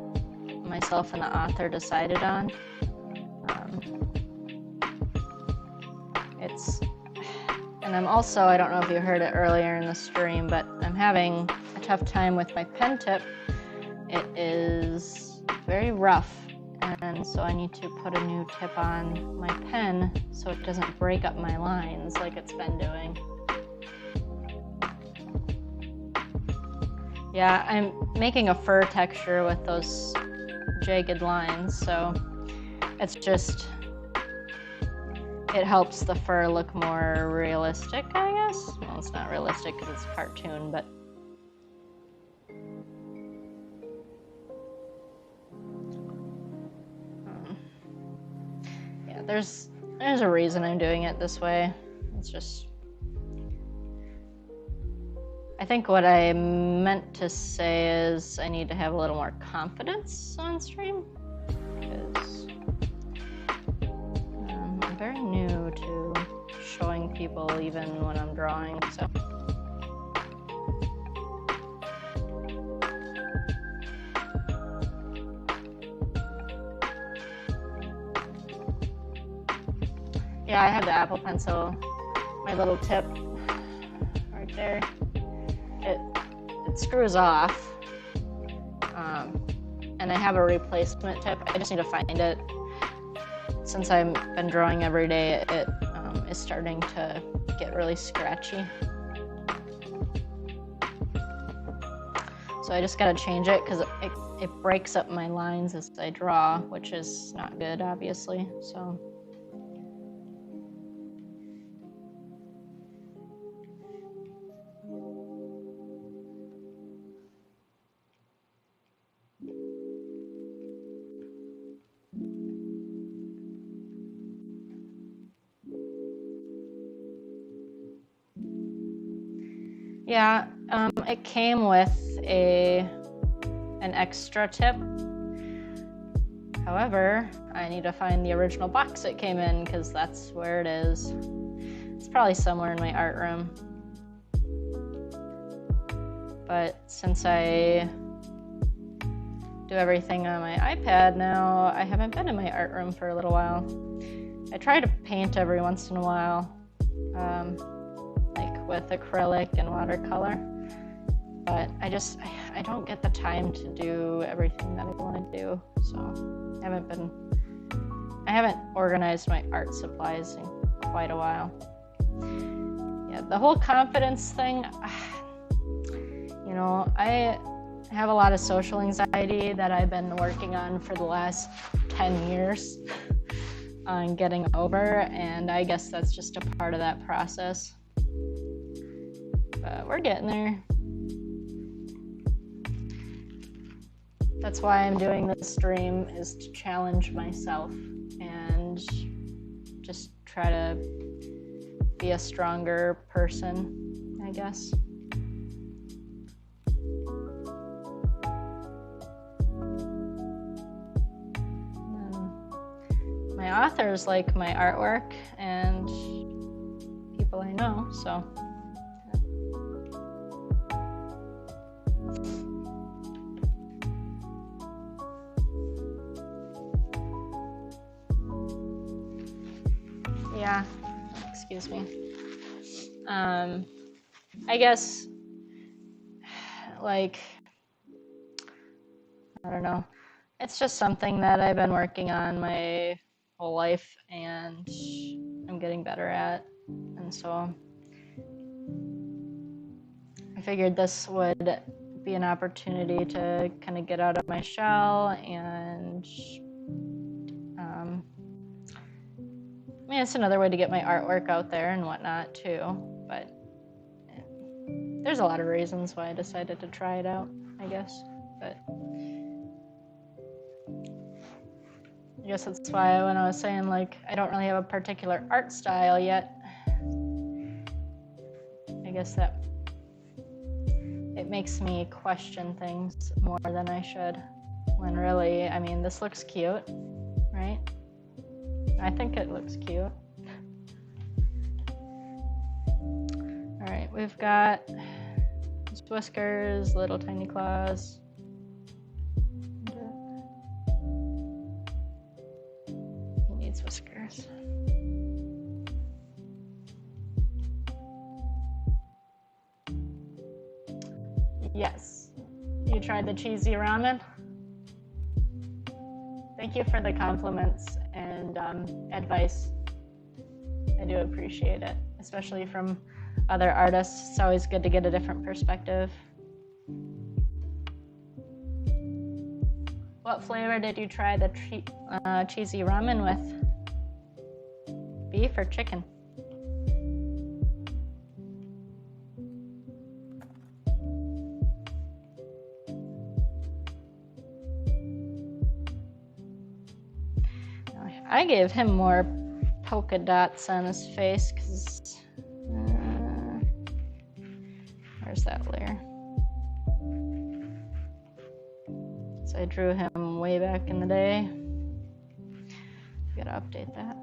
myself and the author decided on. And I'm also, I don't know if you heard it earlier in the stream, but I'm having a tough time with my pen tip it is very rough, and so I need to put a new tip on my pen so it doesn't break up my lines like it's been doing. Yeah, I'm making a fur texture with those jagged lines, so it's just, it helps the fur look more realistic, I guess. Well, it's not realistic because it's a cartoon, but yeah, there's a reason I'm doing it this way. It's just, I think what I meant to say is I need to have a little more confidence on stream, because I'm very new to showing people even when I'm drawing, so. Yeah, I have the Apple Pencil, my little tip right there. It screws off, and I have a replacement tip. I just need to find it. Since I've been drawing every day, it is starting to get really scratchy. So I just gotta change it because it breaks up my lines as I draw, which is not good, obviously. So. Yeah, it came with an extra tip. However, I need to find the original box it came in because that's where it is. It's probably somewhere in my art room. But since I do everything on my iPad now, I haven't been in my art room for a little while. I try to paint every once in a while. Like with acrylic and watercolor, but I don't get the time to do everything that I want to do, so I haven't organized my art supplies in quite a while. Yeah, the whole confidence thing, you know, I have a lot of social anxiety that I've been working on for the last 10 years on getting over, and I guess that's just a part of that process. But we're getting there. That's why I'm doing this stream, is to challenge myself and just try to be a stronger person, I guess. My authors like my artwork and people I know, so. Yeah, excuse me. I guess, like, I don't know. It's just something that I've been working on my whole life and I'm getting better at. And so I figured this would be an opportunity to kind of get out of my shell and I mean, it's another way to get my artwork out there and whatnot too, but there's a lot of reasons why I decided to try it out, I guess, but I guess that's why when I was saying, like, I don't really have a particular art style yet, I guess that it makes me question things more than I should, when really, I mean, this looks cute, right? I think it looks cute. All right, we've got whiskers, little tiny claws. He needs whiskers. Yes. You tried the cheesy ramen? Thank you for the compliments and advice. I do appreciate it, especially from other artists. It's always good to get a different perspective. What flavor did you try the cheesy ramen with? Beef or chicken? I gave him more polka dots on his face because where's that layer? So I drew him way back in the day. Gotta update that.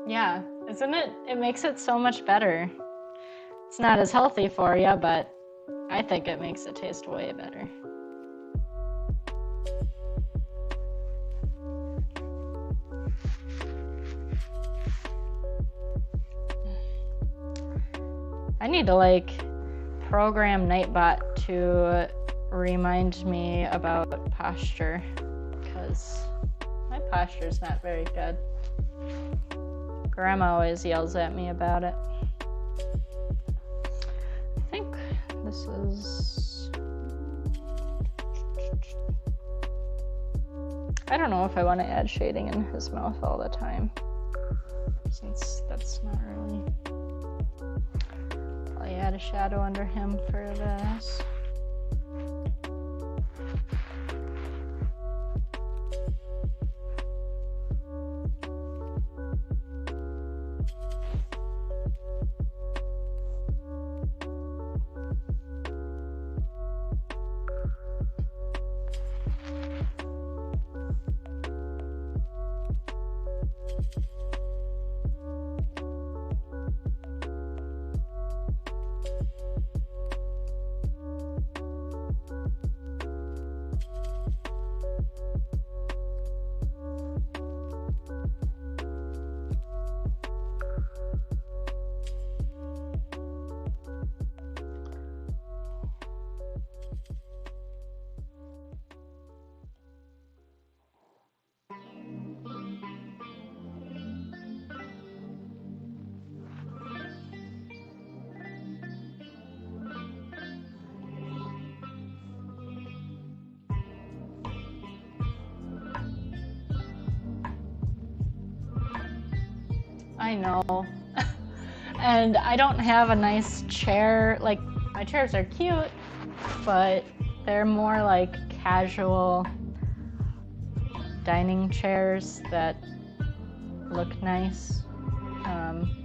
Yeah, isn't it? It makes it so much better. It's not as healthy for you, but I think it makes it taste way better. I need to program Nightbot to remind me about posture because my posture's not very good. Grandma always yells at me about it. I think this is... I don't know if I want to add shading in his mouth all the time, since that's not really... Probably add a shadow under him for this. I know. And I don't have a nice chair. Like, my chairs are cute, but they're more like casual dining chairs that look nice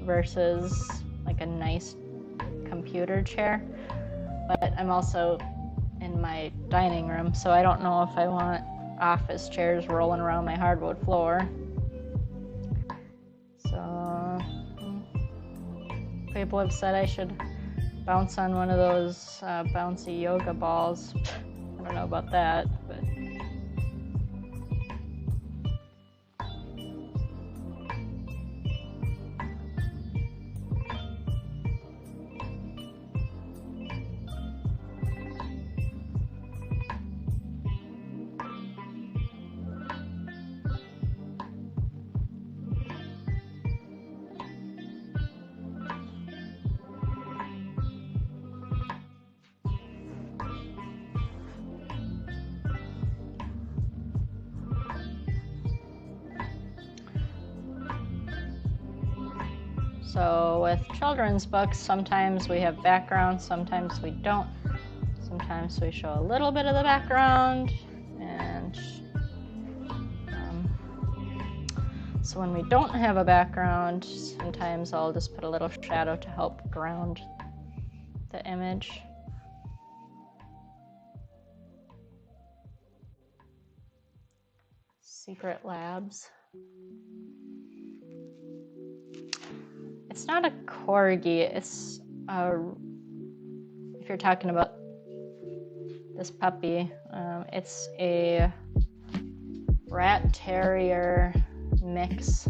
versus like a nice computer chair. But I'm also in my dining room, so I don't know if I want office chairs rolling around my hardwood floor. So people have said I should bounce on one of those bouncy yoga balls. I don't know about that, but so with children's books, sometimes we have background, sometimes we don't. Sometimes we show a little bit of the background, and so when we don't have a background, sometimes I'll just put a little shadow to help ground the image. Secret labs. It's not a corgi, it's a, if you're talking about this puppy, it's a rat terrier mix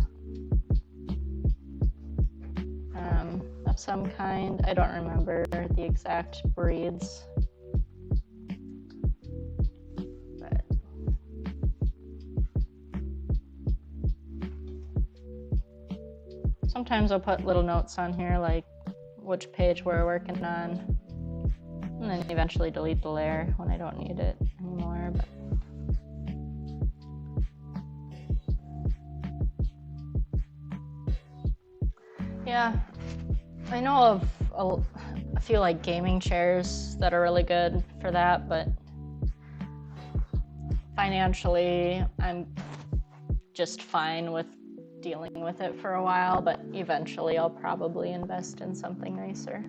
of some kind. I don't remember the exact breeds. But sometimes I'll put little notes on here like which page we're working on, and then eventually delete the layer when I don't need it anymore. But yeah, I know of a few like gaming chairs that are really good for that, but financially I'm just fine with dealing with it for a while, but eventually I'll probably invest in something nicer.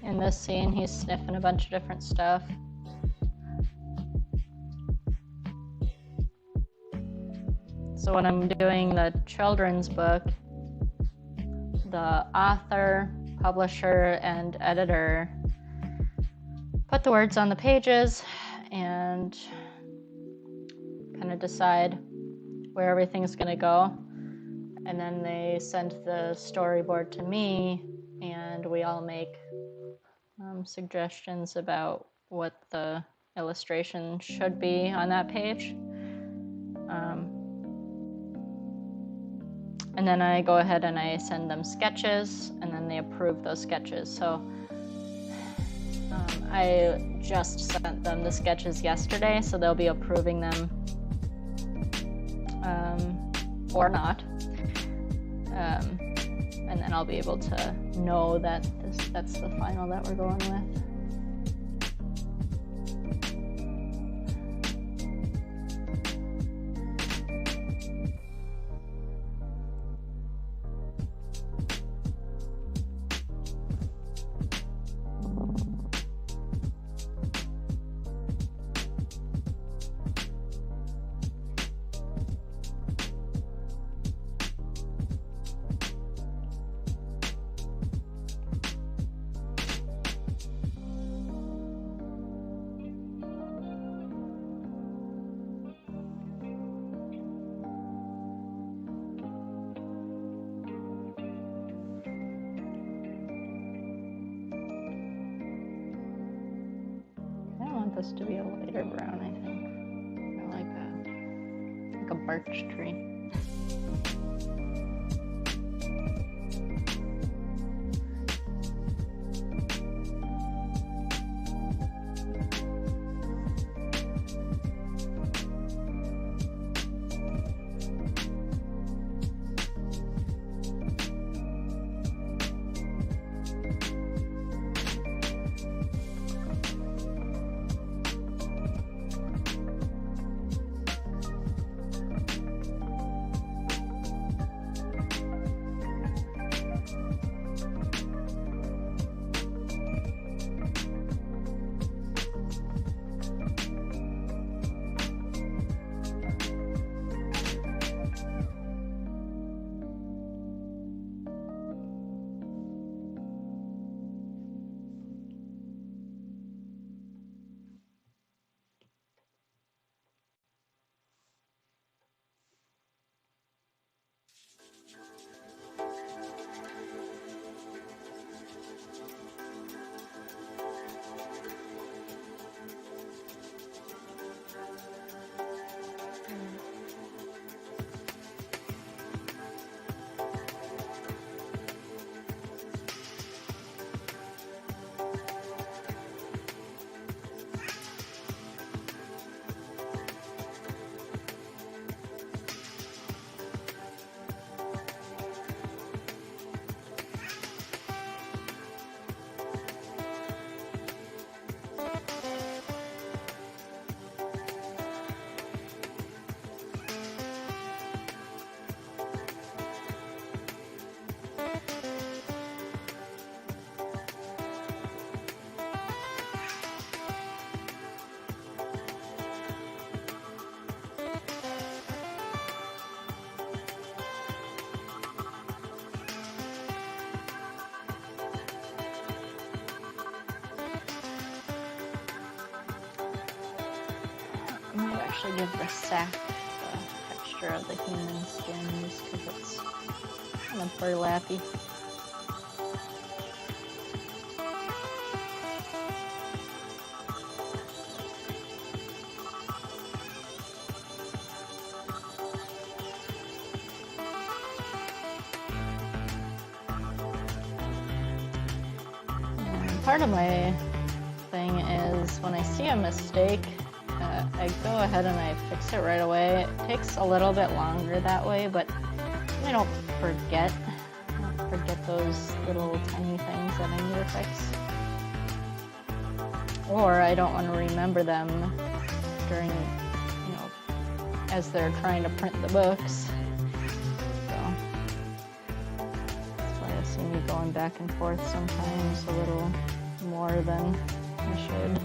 In this scene, he's sniffing a bunch of different stuff. So when I'm doing the children's book, the author, publisher, and editor put the words on the pages and kind of decide where everything's going to go. And then they send the storyboard to me, and we all make suggestions about what the illustration should be on that page. And then I go ahead and I send them sketches, and then they approve those sketches. So I just sent them the sketches yesterday, so they'll be approving them or not. And then I'll be able to know that that's the final that we're going with. This to be a lighter brown, I think. Or like a birch tree. actually give the sack the texture of the human skin just because it's kind of burlappy. Part of my thing is when I see a mistake, I go ahead and I fix it right away. It takes a little bit longer that way, but I don't forget those little tiny things that I need to fix. Or I don't want to remember them during, as they're trying to print the books. That's why I see me going back and forth sometimes a little more than I should.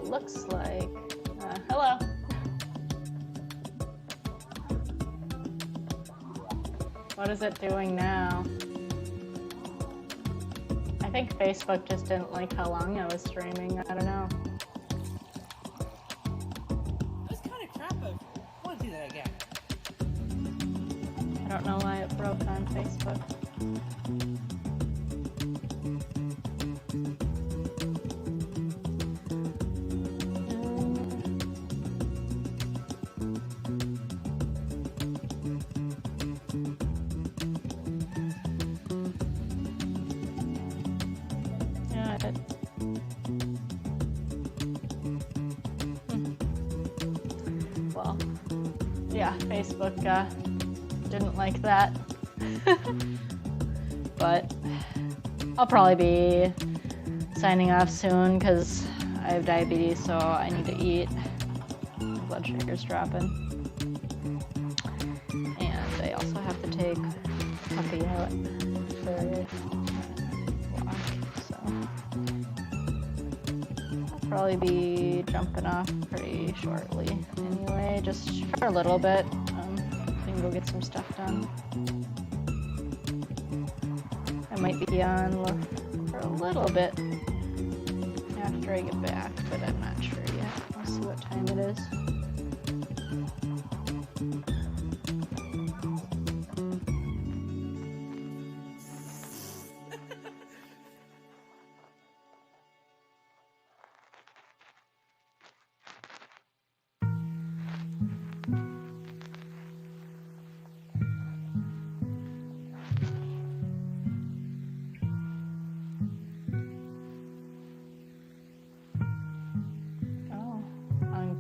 Looks like, hello. What is it doing now? I think Facebook just didn't like how long I was streaming. I don't know. That's kind of crap. I want to do that again. I don't know why it broke on Facebook. Well, yeah, Facebook didn't like that. But I'll probably be signing off soon because I have diabetes, so I need to eat. My blood sugar's dropping. And I also have to take Puppy out for a walk, so I'll probably be jumping off pretty shortly anyway, just for a little bit. I can go get some stuff done. I might be on for a little bit after I get back, but I'm not sure yet. I'll see what time it is.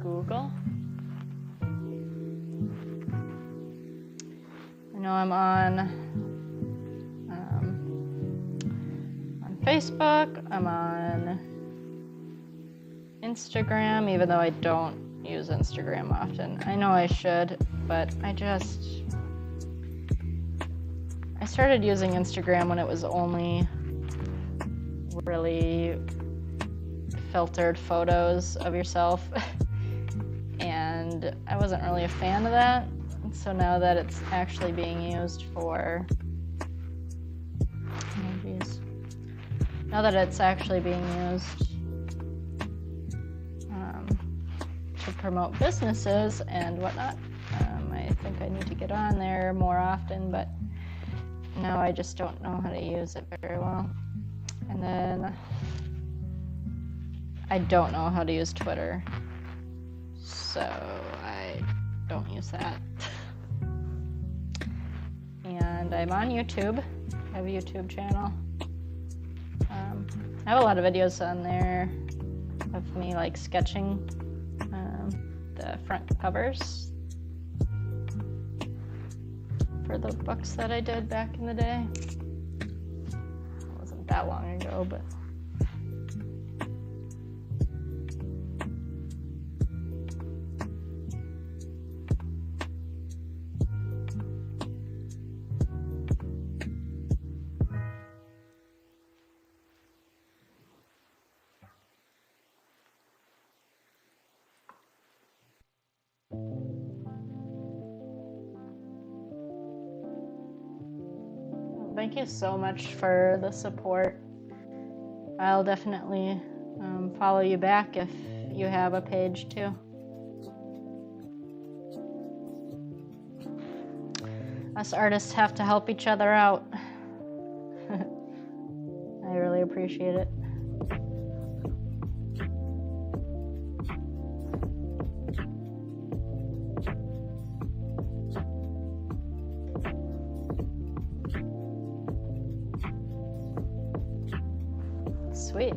Google. I know I'm on Facebook. I'm on Instagram, even though I don't use Instagram often. I know I should, but I started using Instagram when it was only really filtered photos of yourself. And I wasn't really a fan of that. So now that it's actually being used for, now that it's actually being used to promote businesses and whatnot, I think I need to get on there more often, but now I just don't know how to use it very well. And then I don't know how to use Twitter. So I don't use that. And I'm on YouTube. I have a YouTube channel. I have a lot of videos on there of me like sketching the front covers for the books that I did back in the day. It wasn't that long ago, but thank you so much for the support. I'll definitely follow you back if you have a page too. Us artists have to help each other out. I really appreciate it. Sweet.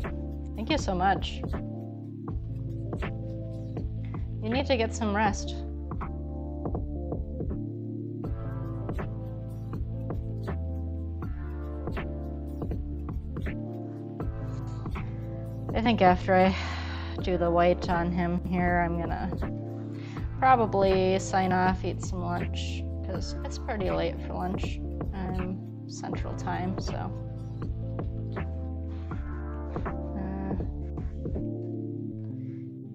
Thank you so much. You need to get some rest. I think after I do the white on him here, I'm gonna probably sign off, eat some lunch, because it's pretty late for lunch. Central time, so.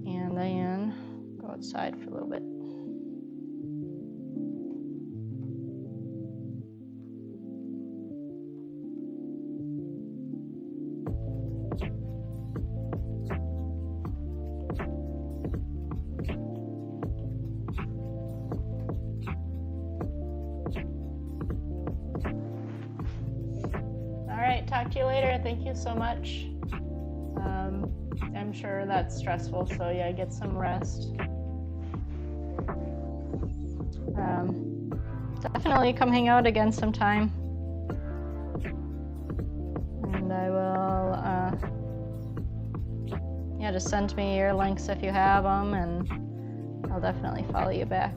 And then go outside for a little bit. talk to you later. Thank you so much. I'm sure that's stressful, so yeah, get some rest. Definitely come hang out again sometime. And I will, just send me your links if you have them, and I'll definitely follow you back.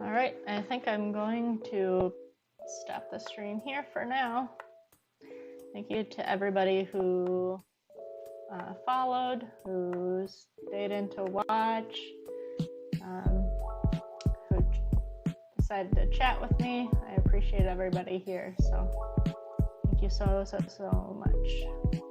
All right, I think I'm going to stop the stream here for now. Thank you to everybody who followed, who stayed in to watch, who decided to chat with me. I appreciate everybody here, so thank you so much.